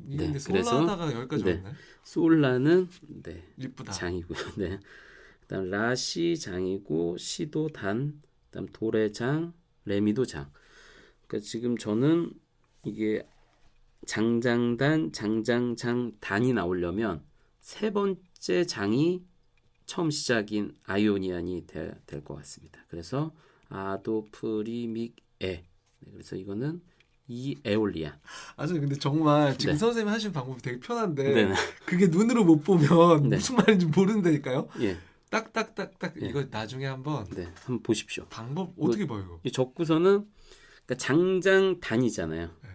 Speaker 2: 이게 근데
Speaker 1: 그래서
Speaker 2: 솔라다가 여기까지
Speaker 1: 네.
Speaker 2: 왔네.
Speaker 1: 솔라는 네,
Speaker 2: 이쁘다.
Speaker 1: 장이고요. 네. 그다음 라시 장이고 시도 단, 그다음 도레 장, 레미도 장. 그러니까 지금 저는 이게 장장단, 장장장 단이 나오려면 세 번째 장이 처음 시작인 아이오니안이 될 것 같습니다. 그래서 아도 프리믹 에. 네, 그래서 이거는 이 에올리안.
Speaker 2: 근데 정말 지금
Speaker 1: 네.
Speaker 2: 선생님이 하신 방법이 되게 편한데
Speaker 1: 네네.
Speaker 2: 그게 눈으로 못 보면
Speaker 1: 네.
Speaker 2: 무슨 말인지 모른다니까요.
Speaker 1: 예.
Speaker 2: 딱딱딱딱
Speaker 1: 네.
Speaker 2: 이거 나중에 한번
Speaker 1: 네, 한번 보십시오.
Speaker 2: 방법 어떻게 봐요 이거?
Speaker 1: 이 적구서는 그러니까 장장단이잖아요.
Speaker 2: 네.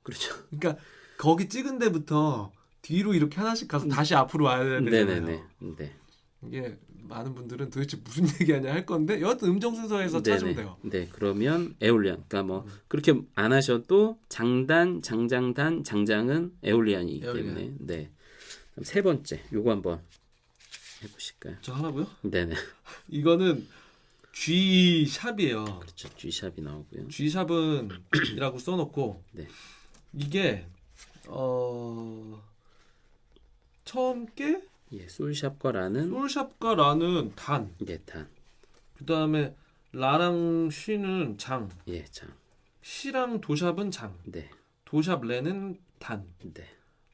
Speaker 1: 그렇죠.
Speaker 2: 그러니까 거기 찍은 데부터 뒤로 이렇게 하나씩 가서 다시 앞으로 와야 되잖아요.
Speaker 1: 네네네. 네.
Speaker 2: 이게 많은 분들은 도대체 무슨 얘기하냐 할 건데 여하튼 음정 순서에서 찾으면 돼요.
Speaker 1: 네, 그러면 에올리안. 그러니까 뭐 그렇게 안 하셔도 장단, 장장단, 장장은 에올리안이기
Speaker 2: 에올리안.
Speaker 1: 때문에. 네. 그럼 세 번째, 요거 한번 해보실까요?
Speaker 2: 저 하나고요?
Speaker 1: 네네.
Speaker 2: 이거는 G 샵이에요.
Speaker 1: 그렇죠. G샵이 나오고요.
Speaker 2: G 샵은 이라고 써놓고
Speaker 1: 네.
Speaker 2: 이게 처음 게
Speaker 1: 예, 솔샵과 라는
Speaker 2: 솔샵과 라는 단,
Speaker 1: 예, 단.
Speaker 2: 그 다음에 라랑 쉬는 장,
Speaker 1: 예, 장.
Speaker 2: 시랑 도샵은 장,
Speaker 1: 네.
Speaker 2: 도샵 레는 단,
Speaker 1: 네.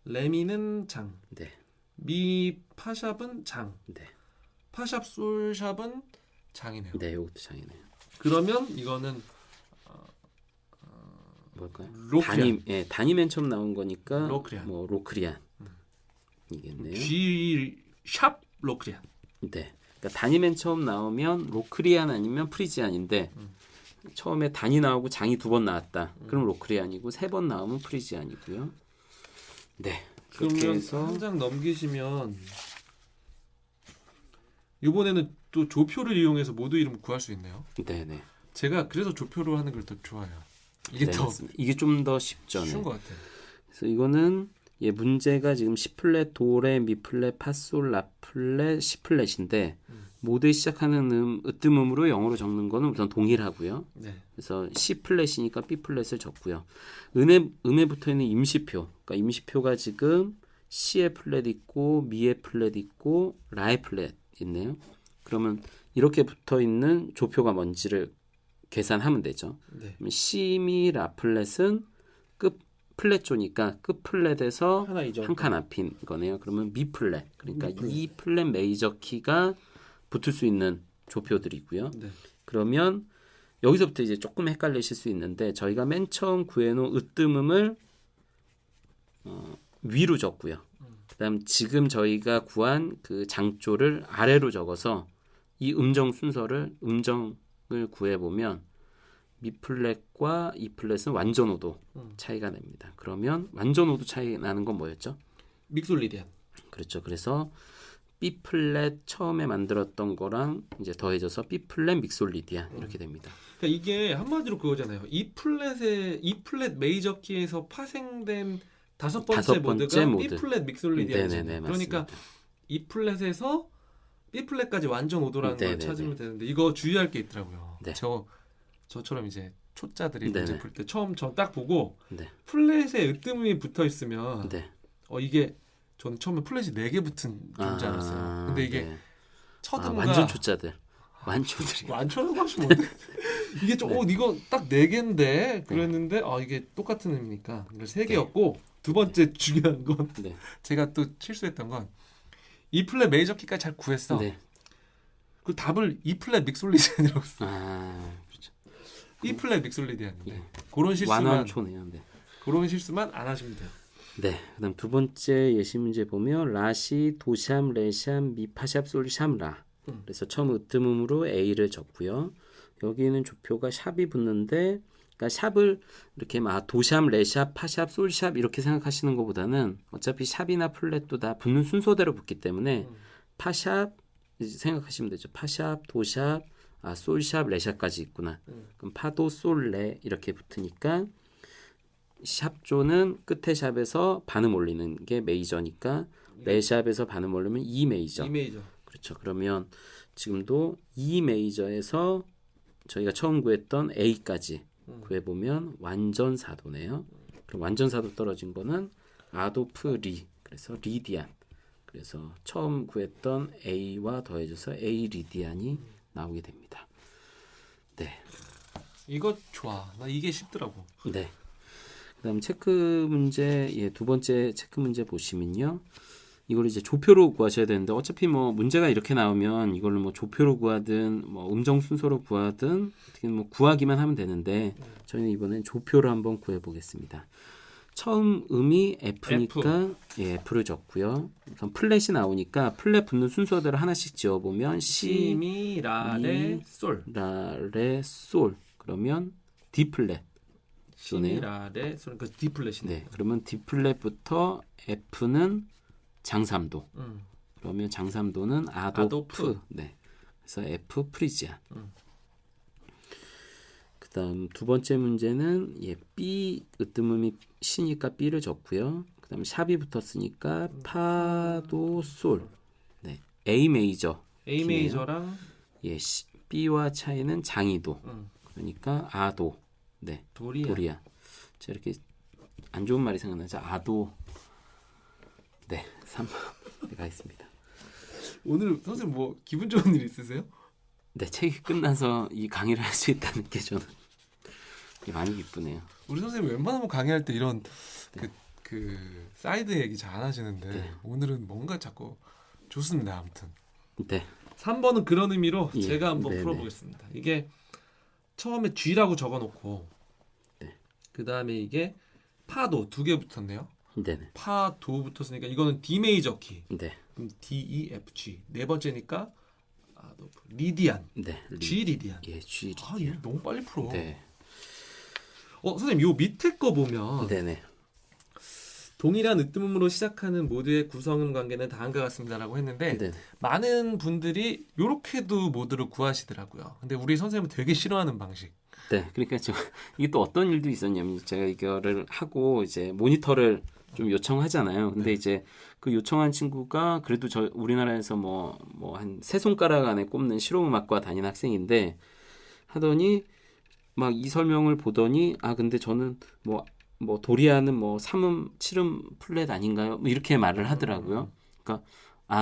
Speaker 2: 레미는 장,
Speaker 1: 네.
Speaker 2: 미 파샵은 장,
Speaker 1: 네.
Speaker 2: 파샵 솔샵은 장이네요.
Speaker 1: 네, 요것도 장이네요.
Speaker 2: 그러면 이거는
Speaker 1: 뭘까요?
Speaker 2: 로크리안.
Speaker 1: 단이 맨 처음 나온 거니까
Speaker 2: 로크리안.
Speaker 1: 뭐 로크리안 이겠네요.
Speaker 2: G 샵 로크리안.
Speaker 1: 네. 그러니까 단이 맨 처음 나오면 로크리안 아니면 프리지안인데 처음에 단이 나오고 장이 두 번 나왔다. 그럼 로크리안이고 세 번 나오면 프리지안이고요. 네. 그렇게
Speaker 2: 그러면
Speaker 1: 해서
Speaker 2: 한 장 넘기시면 이번에는 또 조표를 이용해서 모두 이름 구할 수 있네요.
Speaker 1: 네네.
Speaker 2: 제가 그래서 조표로 하는 걸 더 좋아해요. 이게
Speaker 1: 네,
Speaker 2: 더
Speaker 1: 맞습니다. 이게 좀 더 쉽죠. 네.
Speaker 2: 쉬운 것 같아요.
Speaker 1: 그래서 이거는 문제가 지금 C 플랫, 도레, 미 플랫, 파솔, 라 플랫, C 플랫인데 모두에 시작하는 으뜸음으로 영어로 적는 거는 우선 동일하고요.
Speaker 2: 네.
Speaker 1: 그래서 C 플랫이니까 B 플랫을 적고요. 음에 붙어 있는 임시표. 그러니까 임시표가 지금 C의 플랫 있고 미의 플랫 있고 라의 플랫 있네요. 그러면 이렇게 붙어 있는 조표가 뭔지를 계산하면 되죠.
Speaker 2: 네.
Speaker 1: 그러면 C, 미, 라 플랫은 끝 플랫조니까 끝 플랫에서
Speaker 2: 하나 이죠.
Speaker 1: 한 칸 앞인 거네요. 그러면 미 플랫. 그러니까
Speaker 2: 미 플랫.
Speaker 1: 이 플랫 메이저 키가 붙을 수 있는 조표들이고요.
Speaker 2: 네.
Speaker 1: 그러면 여기서부터 이제 조금 헷갈리실 수 있는데 저희가 맨 처음 구해놓은 으뜸음을 위로 적고요. 그다음 지금 저희가 구한 그 장조를 아래로 적어서 이 음정 순서를 음정을 구해 보면 미 플랫과 이 플랫은 완전 오도 차이가 납니다. 그러면 완전 오도 차이 나는 건 뭐였죠?
Speaker 2: 믹솔리디안.
Speaker 1: 그렇죠. 그래서 B 플랫 처음에 만들었던 거랑 이제 더해져서 B 플랫 믹솔리디안 이렇게 됩니다.
Speaker 2: 그러니까 이게 한마디로 그거잖아요. 이 플랫 메이저 키에서 파생된 다섯 번째 모드가 B 플랫 믹솔리디안이잖아요.
Speaker 1: 네네네,
Speaker 2: 그러니까
Speaker 1: 맞습니다.
Speaker 2: 이 플랫에서 B 플랫까지 완전 오도라는 걸
Speaker 1: 네네네.
Speaker 2: 찾으면 되는데 이거 주의할 게 있더라고요.
Speaker 1: 네.
Speaker 2: 저처럼 이제 초짜들이
Speaker 1: 네네.
Speaker 2: 문제 풀 때 처음 저 딱 보고
Speaker 1: 네.
Speaker 2: 플랫에 으뜸이 붙어 있으면
Speaker 1: 네.
Speaker 2: 이게 저는 처음에 플랫이 4개 붙은 줄 알았어요. 근데 이게
Speaker 1: 네.
Speaker 2: 첫음가
Speaker 1: 완전 초짜들. 완초들이.
Speaker 2: 완초라고 하시면 어떡해. 이게 좀 이거 딱 4개인데 그랬는데 이게 똑같은 의미니까 이거 3개였고 두 번째 중요한 건
Speaker 1: 네.
Speaker 2: 제가 또 실수했던 건 E 플랫 메이저 키까지 잘 구했어.
Speaker 1: 네.
Speaker 2: 그 답을 E 플랫 믹솔리디안이라고 써.
Speaker 1: 그렇죠.
Speaker 2: E 플랫 믹솔리디안인데
Speaker 1: 예.
Speaker 2: 그런 실수만
Speaker 1: 완원초네요. 네.
Speaker 2: 그런 실수만 안 하시면 돼요.
Speaker 1: 네. 그다음 두 번째 예시 문제 보면 라시 도샵 레샵 미파샵 솔샵 라. 그래서 처음 으뜸음으로 A를 적고요. 여기는 조표가 샵이 붙는데 그러니까 샵을 이렇게 막 도샵, 레샵, 파샵, 솔샵 이렇게 생각하시는 것보다는 어차피 샵이나 플랫도 다 붙는 순서대로 붙기 때문에 파샵 이제 생각하시면 되죠. 파샵, 도샵, 솔샵, 레샵까지 있구나. 그럼 파도, 솔, 레 이렇게 붙으니까 샵조는 끝에 샵에서 반음 올리는 게 메이저니까 레샵에서 반음 올리면 E 메이저.
Speaker 2: E 메이저.
Speaker 1: 그렇죠. 그러면 지금도 E 메이저에서 저희가 처음 구했던 A까지 구해보면 완전 사도네요. 그럼 완전 사도 떨어진 거는 아도프 리. 그래서 리디안. 그래서 처음 구했던 A와 더해져서 A 리디안이 나오게 됩니다. 네.
Speaker 2: 이거 좋아. 나 이게 쉽더라고.
Speaker 1: 네. 그다음 체크 문제, 두 번째 체크 문제 보시면요. 이걸 이제 조표로 구하셔야 되는데 어차피 뭐 문제가 이렇게 나오면 이걸로 뭐 조표로 구하든 뭐 음정 순서로 구하든 어떻게 뭐 구하기만 하면 되는데 저희는 이번엔 조표로 한번 구해 보겠습니다. 처음 음이 F니까 F를 적고요. 그럼 플랫이 나오니까 플랫 붙는 순서대로 하나씩 지어 보면 C,
Speaker 2: 미, 라, 레, 솔.
Speaker 1: 라, 레, 솔. 그러면 D 플랫.
Speaker 2: C, 미, 라, 레, 솔. 그 D 플랫이네.
Speaker 1: 네. 그러면 D 플랫부터 F는 장삼도. 그러면 장삼도는 아도프. 네. 그래서 F 프리지안. 그다음 두 번째 문제는 B 으뜸음이 C니까 B를 적고요. 그다음 샵이 붙었으니까 파도 솔. 네. A 메이저.
Speaker 2: A 메이저랑
Speaker 1: B와 차이는 장이도. 그러니까 아도. 네.
Speaker 2: 도리안.
Speaker 1: 자, 이렇게 안 좋은 말이 생각나죠. 아도. 네. 3번 가겠습니다.
Speaker 2: 오늘 선생님 뭐 기분 좋은 일 있으세요?
Speaker 1: 네, 책이 끝나서 이 강의를 할 수 있다는 게 저는 많이 기쁘네요.
Speaker 2: 우리 선생님 웬만하면 강의할 때 이런 그 사이드 얘기 잘 안 하시는데
Speaker 1: 네.
Speaker 2: 오늘은 뭔가 자꾸 좋습니다. 아무튼
Speaker 1: 네.
Speaker 2: 3번은 그런 의미로
Speaker 1: 예.
Speaker 2: 제가 한번
Speaker 1: 네네.
Speaker 2: 풀어보겠습니다. 이게 처음에 G라고 적어놓고
Speaker 1: 네.
Speaker 2: 그 다음에 이게 파도 2개 붙었네요.
Speaker 1: 네네.
Speaker 2: 파도 붙었으니까 이거는 D 메이저 키.
Speaker 1: 네.
Speaker 2: 그럼 D, E, F, G. 네 번째니까 리디안.
Speaker 1: 네.
Speaker 2: G 리디안.
Speaker 1: 예, G.
Speaker 2: 이거 너무 빨리 풀어.
Speaker 1: 네.
Speaker 2: 선생님 요 밑에 거 보면
Speaker 1: 네네.
Speaker 2: 동일한 으뜸음으로 시작하는 모드의 구성음 관계는 다음과 같습니다라고 했는데
Speaker 1: 네.
Speaker 2: 많은 분들이 요렇게도 모드를 구하시더라고요. 근데 우리 선생님은 되게 싫어하는 방식.
Speaker 1: 네. 그러니까 이게 또 어떤 일도 있었냐면 제가 이거를 하고 이제 모니터를 좀 요청하잖아요. 근데 이제 그 요청한 친구가 그래도 우리나라에서 뭐 한 세 손가락 안에 꼽는 실용음악과 다니는 학생인데 하더니 막 이 설명을 보더니 근데 저는 뭐 도리아는 뭐 3음 7음 플랫 아닌가요? 뭐 이렇게 말을 하더라고요. 그러니까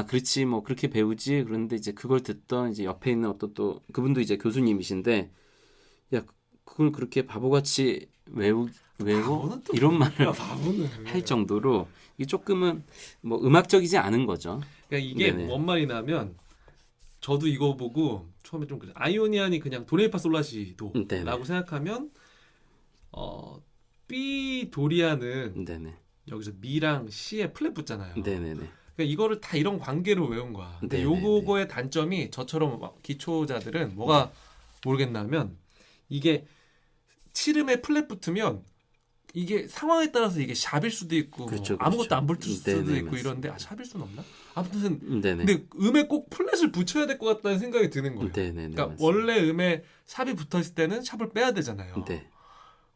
Speaker 1: 그렇지 뭐 그렇게 배우지. 그런데 이제 그걸 듣던 이제 옆에 있는 어떤 또 그분도 이제 교수님이신데 야 그걸 그렇게 바보같이 외워 이런 말을 할 정도로 이게 조금은 뭐 음악적이지 않은 거죠.
Speaker 2: 그러니까 이게
Speaker 1: 네네.
Speaker 2: 뭔 말이냐면 저도 이거 보고 처음에 좀 그래. 아이오니안이 그냥 도레미파솔라시도라고
Speaker 1: 네네.
Speaker 2: 생각하면 B 도리안은
Speaker 1: 네네.
Speaker 2: 여기서 미랑 C에 플랫 붙잖아요.
Speaker 1: 네네네.
Speaker 2: 그러니까 이거를 다 이런 관계로 외운 거야. 근데
Speaker 1: 네네네.
Speaker 2: 요거의 단점이 저처럼 막 기초자들은 뭐가 모르겠냐면 이게 7음에 플랫 붙으면 이게 상황에 따라서 이게 샵일 수도 있고
Speaker 1: 그렇죠,
Speaker 2: 아무것도
Speaker 1: 그렇죠.
Speaker 2: 안 붙을 수도
Speaker 1: 네네,
Speaker 2: 있고
Speaker 1: 맞습니다.
Speaker 2: 이런데 샵일 수는 없나? 아무튼
Speaker 1: 네네.
Speaker 2: 근데 음에 꼭 플랫을 붙여야 될 것 같다는 생각이 드는 거예요.
Speaker 1: 네네네.
Speaker 2: 그러니까
Speaker 1: 맞습니다.
Speaker 2: 원래 음에 샵이 붙어 있을 때는 샵을 빼야 되잖아요.
Speaker 1: 네.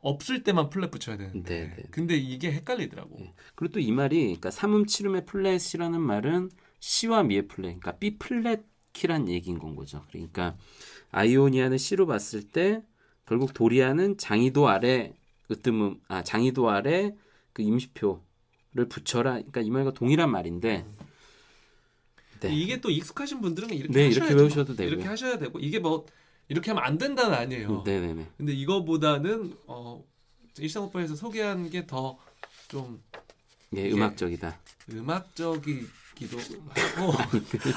Speaker 2: 없을 때만 플랫 붙여야 되는데.
Speaker 1: 네네.
Speaker 2: 근데 이게 헷갈리더라고.
Speaker 1: 예. 그리고 또 이 말이 그러니까 3음 7음의 플랫이라는 말은 C와 미의 플랫, 그러니까 B 플랫 키란 얘기인 건 거죠. 그러니까 아이오니아는 C로 봤을 때 결국 도리아는 장이도 아래 으뜸음, 장이도 아래 그 임시표를 붙여라. 그러니까 이 말과 동일한 말인데. 네.
Speaker 2: 이게 또 익숙하신 분들은 이렇게
Speaker 1: 네,
Speaker 2: 하셔야죠.
Speaker 1: 이렇게 외우셔도 되고요.
Speaker 2: 이렇게 하셔야 되고 이게 뭐 이렇게 하면 안 된다는 아니에요.
Speaker 1: 네네네.
Speaker 2: 근데 이거보다는 일상오빠에서 소개한 게 더 좀
Speaker 1: 예, 음악적이다.
Speaker 2: 음악적이긴 싶기도 하고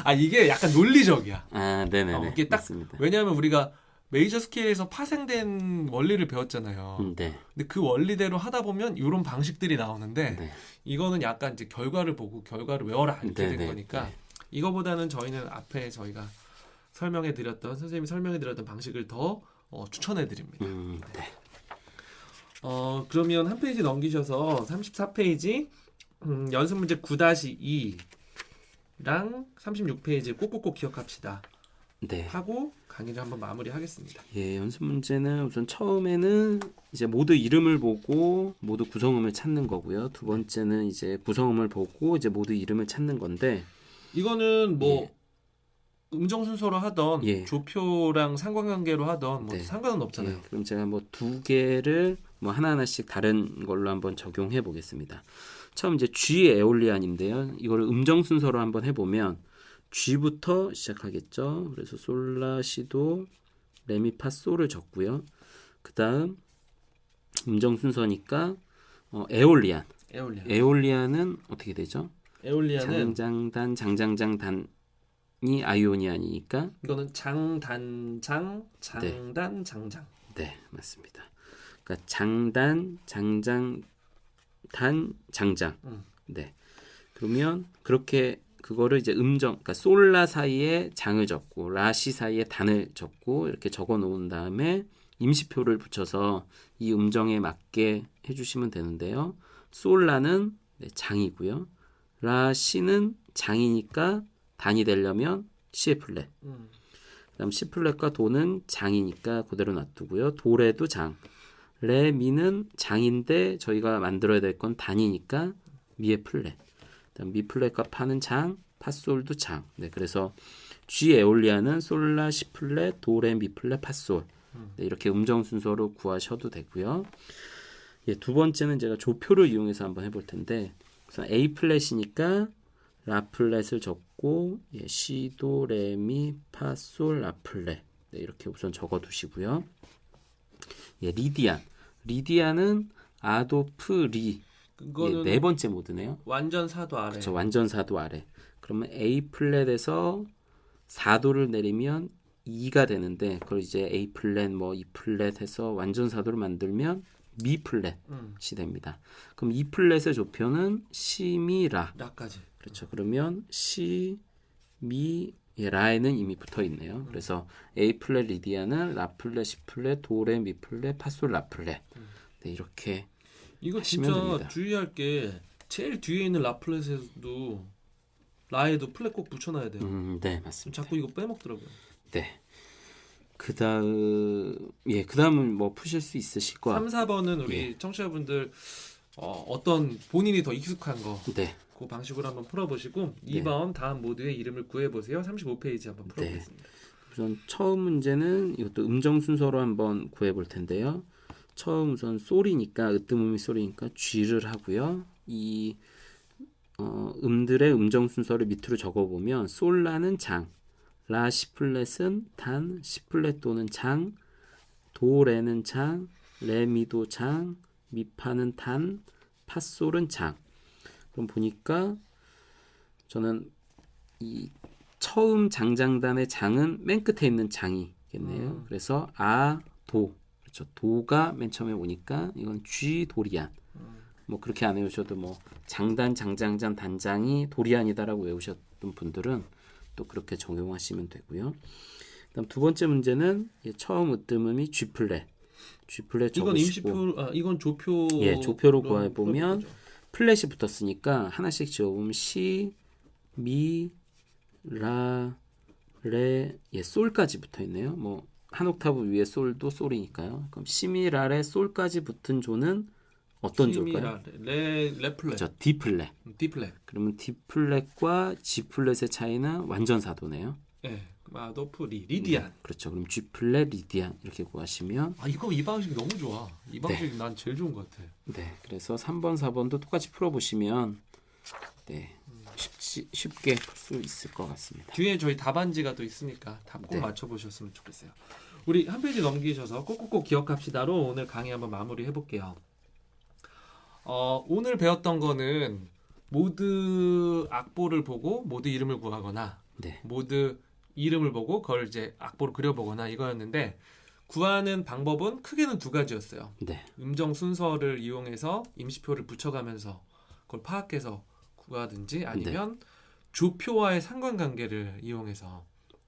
Speaker 2: 아 이게 약간 논리적이야.
Speaker 1: 아, 네네네.
Speaker 2: 이게 딱
Speaker 1: 맞습니다.
Speaker 2: 왜냐하면 우리가 메이저 스케일에서 파생된 원리를 배웠잖아요.
Speaker 1: 네.
Speaker 2: 근데 그 원리대로 하다 보면 이런 방식들이 나오는데
Speaker 1: 네.
Speaker 2: 이거는 약간 이제 결과를 보고 결과를 외워라 이렇게
Speaker 1: 네,
Speaker 2: 된
Speaker 1: 네,
Speaker 2: 거니까
Speaker 1: 네.
Speaker 2: 이거보다는 저희는 앞에 저희가 선생님이 설명해드렸던 방식을 더 추천해드립니다.
Speaker 1: 네.
Speaker 2: 그러면 한 페이지 넘기셔서 34페이지 연습 문제 9-2랑 36페이지 꼭꼭꼭 기억합시다.
Speaker 1: 네.
Speaker 2: 하고 강의를 한번 마무리하겠습니다.
Speaker 1: 예, 연습 문제는 우선 처음에는 이제 모드 이름을 보고 모드 구성음을 찾는 거고요. 두 번째는 이제 구성음을 보고 이제 모드 이름을 찾는 건데
Speaker 2: 이거는 뭐 음정 순서로 하던
Speaker 1: 예.
Speaker 2: 조표랑 상관관계로 하던 뭐
Speaker 1: 네.
Speaker 2: 상관은 없잖아요.
Speaker 1: 예, 그럼 제가 뭐 두 개를 뭐 하나하나씩 다른 걸로 한번 적용해 보겠습니다. 처음 이제 G 에올리안인데요. 이거를 음정 순서로 한번 해보면 G부터 시작하겠죠. 그래서 솔라 시도 레미파 솔을 적고요. 그 다음 음정 순서니까 에올리안. 에올리안은 어떻게 되죠?
Speaker 2: 에올리안은
Speaker 1: 장장단 장장장 단이 아이오니안이니까
Speaker 2: 이거는 장단장 장단 장장.
Speaker 1: 네, 맞습니다. 그러니까 장단 장장 단 장장. 네. 그러면 그렇게 그거를 이제 음정, 그러니까 솔라 사이에 장을 적고 라시 사이에 단을 적고 이렇게 적어 놓은 다음에 임시표를 붙여서 이 음정에 맞게 해주시면 되는데요. 솔라는 장이고요. 라시는 장이니까 단이 되려면 C 플랫. 그다음 C 플랫과 도는 장이니까 그대로 놔두고요. 도레도 장. 레 미는 장인데 저희가 만들어야 될 건 단이니까 미의 플랫. 그다음 미 플랫과 파는 장, 파솔도 장. 네, 그래서 G 에올리아는 솔라 시 플랫, 도레 미 플랫, 파솔. 네, 이렇게 음정 순서로 구하셔도 되고요. 예, 두 번째는 제가 조표를 이용해서 한번 해볼 텐데 우선 A 플랫이니까 라 플랫을 적고 예, 시, 도, 레, 미, 파, 솔, 라 플랫. 네, 이렇게 우선 적어두시고요. 예, 리디안은 아도프 리.
Speaker 2: 그거는
Speaker 1: 예, 네 번째 모드네요.
Speaker 2: 완전 사도 아래.
Speaker 1: 그렇죠. 완전 4도 아래. 그러면 A 플랫에서 4도를 내리면 2가 되는데 그걸 이제 A 플랫 뭐 E 플랫 해서 완전 4도를 만들면 미 플랫이 됩니다. 그럼 E 플랫의 조표는 시, 미, 라.
Speaker 2: 라까지.
Speaker 1: 그렇죠. 그러면 시, 미, 예, 라에는 이미 붙어 있네요. 그래서 A 플랫 리디아는 라 플랫, 시 플랫, 도, 레, 미 플랫, 파솔, 라 플랫. 네, 이렇게
Speaker 2: 이거
Speaker 1: 하시면
Speaker 2: 진짜
Speaker 1: 됩니다.
Speaker 2: 주의할 게 제일 뒤에 있는 라 플랫에도 라에도 플랫 꼭 붙여놔야 돼요.
Speaker 1: 네, 맞습니다.
Speaker 2: 자꾸 이거 빼먹더라고요.
Speaker 1: 네. 그다음은 뭐 푸실 수 있으실 거.
Speaker 2: 3, 4번은 우리
Speaker 1: 예.
Speaker 2: 청취자분들 어떤 본인이 더 익숙한 거
Speaker 1: 네.
Speaker 2: 그 방식으로 한번 풀어보시고 2번 다음 모드의 이름을 구해보세요. 35페이지 한번 풀어보겠습니다.
Speaker 1: 우선 처음 문제는 이것도 음정 순서로 한번 구해볼 텐데요. 처음 우선 솔이니까 으뜸음이 솔이니까 G를 하고요. 이 음들의 음정 순서를 밑으로 적어보면 솔라는 장, 라 시플랫은 단, 시플랫 도는 장, 도레는 장, 레미도 장, 미파는 단, 파솔은 장. 그럼 보니까 저는 이 처음 장장단의 장은 맨 끝에 있는 장이겠네요. 그래서 도. 그렇죠. 도가 맨 처음에 오니까 이건 G 도리안. 뭐 그렇게 안 외우셔도 뭐 장단, 장장장, 단장이 도리안이다라고 외우셨던 분들은 또 그렇게 적용하시면 되고요. 그다음 두 번째 문제는 처음 으뜸음이 G 플랫. G 플랫
Speaker 2: 이건
Speaker 1: 적으시고
Speaker 2: 임시표, 이건 조표.
Speaker 1: 예, 조표로 구해 보면 플랫이 붙었으니까 하나씩 지어보면 시, 미, 라, 레, 예, 솔까지 붙어 있네요. 뭐 한 옥타브 위에 솔도 솔이니까요. 그럼 시미라레 솔까지 붙은 조는 어떤 조일까요?
Speaker 2: 레 플랫.
Speaker 1: 그렇죠. D 플랫.
Speaker 2: D 플랫.
Speaker 1: 그러면 D 플랫과 G 플랫의 차이는 완전 4도네요.
Speaker 2: 예. 아도프 리디안.
Speaker 1: 그렇죠. 그럼 G 플랫 리디안 이렇게 구하시면
Speaker 2: 이 방식 너무 좋아. 이 방식 난 제일 좋은 것 같아.
Speaker 1: 네. 그래서 3번, 4번도 똑같이 풀어 보시면 네. 쉽게 풀 수 있을 것 같습니다.
Speaker 2: 뒤에 저희 답안지가 또 있으니까 답 꼭 맞춰 보셨으면 좋겠어요. 우리 한 페이지 넘기셔서 꼭꼭꼭 기억합시다로 오늘 강의 한번 마무리 해볼게요. 오늘 배웠던 거는 모드 악보를 보고 모드 이름을 구하거나
Speaker 1: 네.
Speaker 2: 모드 이름을 보고 그걸 이제 악보로 그려보거나 이거였는데 구하는 방법은 크게는 두 가지였어요.
Speaker 1: 네.
Speaker 2: 음정 순서를 이용해서 임시표를 붙여가면서 그걸 파악해서 구하든지 아니면 조표와의 상관관계를 이용해서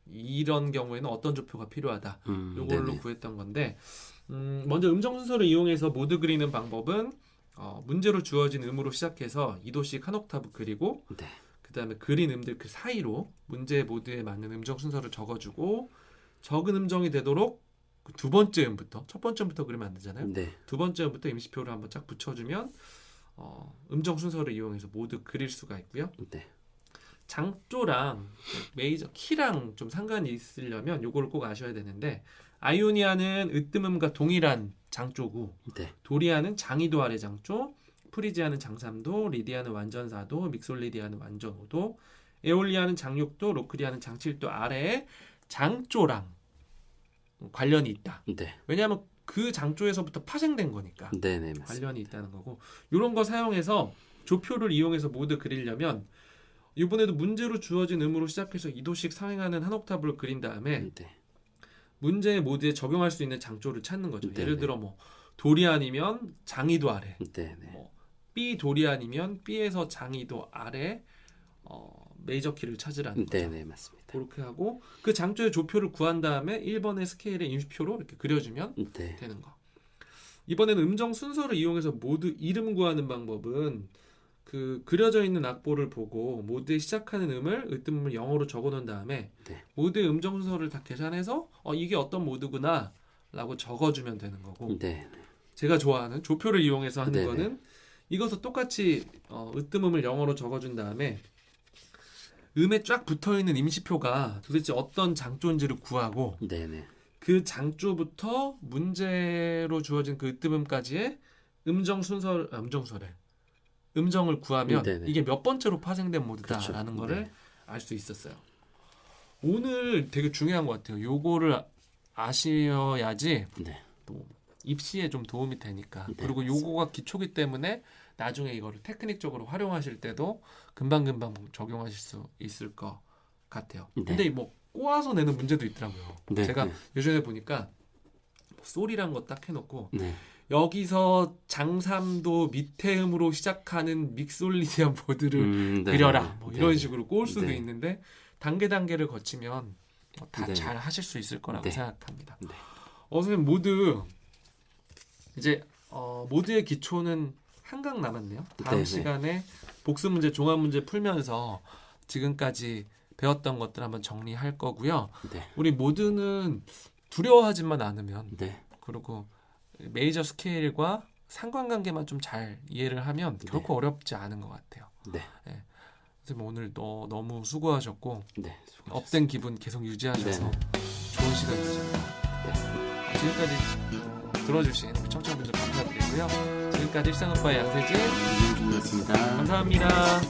Speaker 2: 이런 경우에는 어떤 조표가 필요하다. 요걸로
Speaker 1: 네네.
Speaker 2: 구했던 건데 먼저 음정 순서를 이용해서 모드 그리는 방법은 문제로 주어진 음으로 시작해서 2도씩 한 옥타브 그리고
Speaker 1: 네.
Speaker 2: 그 다음에 그린 음들 그 사이로 문제 모드에 맞는 음정 순서를 적어주고 적은 음정이 되도록 그두 번째 음부터 첫 번째 음부터 그리면 안 되잖아요.
Speaker 1: 네.
Speaker 2: 두 번째 음부터 임시표를 한번 쫙 붙여주면 음정 순서를 이용해서 모두 그릴 수가 있고요.
Speaker 1: 네.
Speaker 2: 장조랑 메이저 키랑 좀 상관이 있으려면 요거를 꼭 아셔야 되는데 아이오니아는 으뜸음과 동일한 장조고
Speaker 1: 네.
Speaker 2: 도리아는 장이도 아래 장조, 프리지아는 장삼도, 리디아는 완전 4도, 믹솔리디아는 완전 5도, 에올리아는 장육도, 로크리아는 장칠도 아래에 장조랑 관련이 있다.
Speaker 1: 네.
Speaker 2: 왜냐하면 그 장조에서부터 파생된 거니까
Speaker 1: 네네. 맞습니다.
Speaker 2: 관련이 있다는 거고 이런 거 사용해서 조표를 이용해서 모두 그리려면 이번에도 문제로 주어진 음으로 시작해서 2도씩 상행하는 한 옥타브를 그린 다음에
Speaker 1: 네.
Speaker 2: 문제의 모드에 적용할 수 있는 장조를 찾는 거죠.
Speaker 1: 네네.
Speaker 2: 예를 들어 뭐 도리안이면 장이도 아래,
Speaker 1: 네네.
Speaker 2: 뭐 B 도리안이면 B에서 장이도 아래 메이저 키를 찾으라는 거죠.
Speaker 1: 네네. 맞습니다.
Speaker 2: 그렇게 하고 그 장조의 조표를 구한 다음에 1번의 스케일의 임시표로 이렇게 그려주면
Speaker 1: 네.
Speaker 2: 되는 거. 이번에는 음정 순서를 이용해서 모드 이름 구하는 방법은 그 그려져 있는 악보를 보고 모드에 시작하는 음을 으뜸음을 영어로 적어놓은 다음에
Speaker 1: 네.
Speaker 2: 모드의 음정 순서를 다 계산해서 이게 어떤 모드구나 라고 적어주면 되는 거고
Speaker 1: 네.
Speaker 2: 제가 좋아하는 조표를 이용해서 하는
Speaker 1: 네네.
Speaker 2: 거는 이것도 똑같이 으뜸음을 영어로 적어준 다음에 음에 쫙 붙어있는 임시표가 도대체 어떤 장조인지를 구하고
Speaker 1: 네네.
Speaker 2: 그 장조부터 문제로 주어진 그 으뜸음까지의 음정을 구하면
Speaker 1: 네네.
Speaker 2: 이게 몇 번째로 파생된 모드다라는
Speaker 1: 그렇죠.
Speaker 2: 거를
Speaker 1: 네.
Speaker 2: 알 수 있었어요. 오늘 되게 중요한 것 같아요. 요거를 아셔야지
Speaker 1: 네.
Speaker 2: 또 입시에 좀 도움이 되니까.
Speaker 1: 네,
Speaker 2: 그리고 요거가 기초기 때문에 나중에 이거를 테크닉적으로 활용하실 때도 금방금방 적용하실 수 있을 것 같아요.
Speaker 1: 네.
Speaker 2: 근데 뭐 꼬아서 내는 문제도 있더라고요.
Speaker 1: 네.
Speaker 2: 제가
Speaker 1: 네.
Speaker 2: 예전에 보니까 솔이란 거 딱 해놓고
Speaker 1: 네.
Speaker 2: 여기서 장삼도 밑에 음으로 시작하는 믹솔리디안 보드를
Speaker 1: 네.
Speaker 2: 그려라. 뭐
Speaker 1: 네.
Speaker 2: 이런 식으로 꼬을 수도
Speaker 1: 네.
Speaker 2: 있는데 단계를 거치면 다
Speaker 1: 네.
Speaker 2: 잘 하실 수 있을 거라고
Speaker 1: 네.
Speaker 2: 생각합니다.
Speaker 1: 네.
Speaker 2: 선생님 모드 이제 모드의 기초는 한강 남았네요. 다음
Speaker 1: 네.
Speaker 2: 시간에 복습 문제, 종합 문제 풀면서 지금까지 배웠던 것들 한번 정리할 거고요.
Speaker 1: 네.
Speaker 2: 우리 모드는 두려워하지만 않으면
Speaker 1: 네.
Speaker 2: 그리고 메이저 스케일과 상관관계만 좀 잘 이해를 하면 결코 어렵지 않은 것 같아요.
Speaker 1: 네.
Speaker 2: 선생님 오늘 너무 수고하셨고
Speaker 1: 네.
Speaker 2: 업된 기분 계속 유지하셔서 좋은 시간 되셨네요. 지금까지 들어주신 우리 청취자분들 감사드리고요. 지금까지 일산오빠의 양세진
Speaker 1: 이준이었습니다.
Speaker 2: 감사합니다.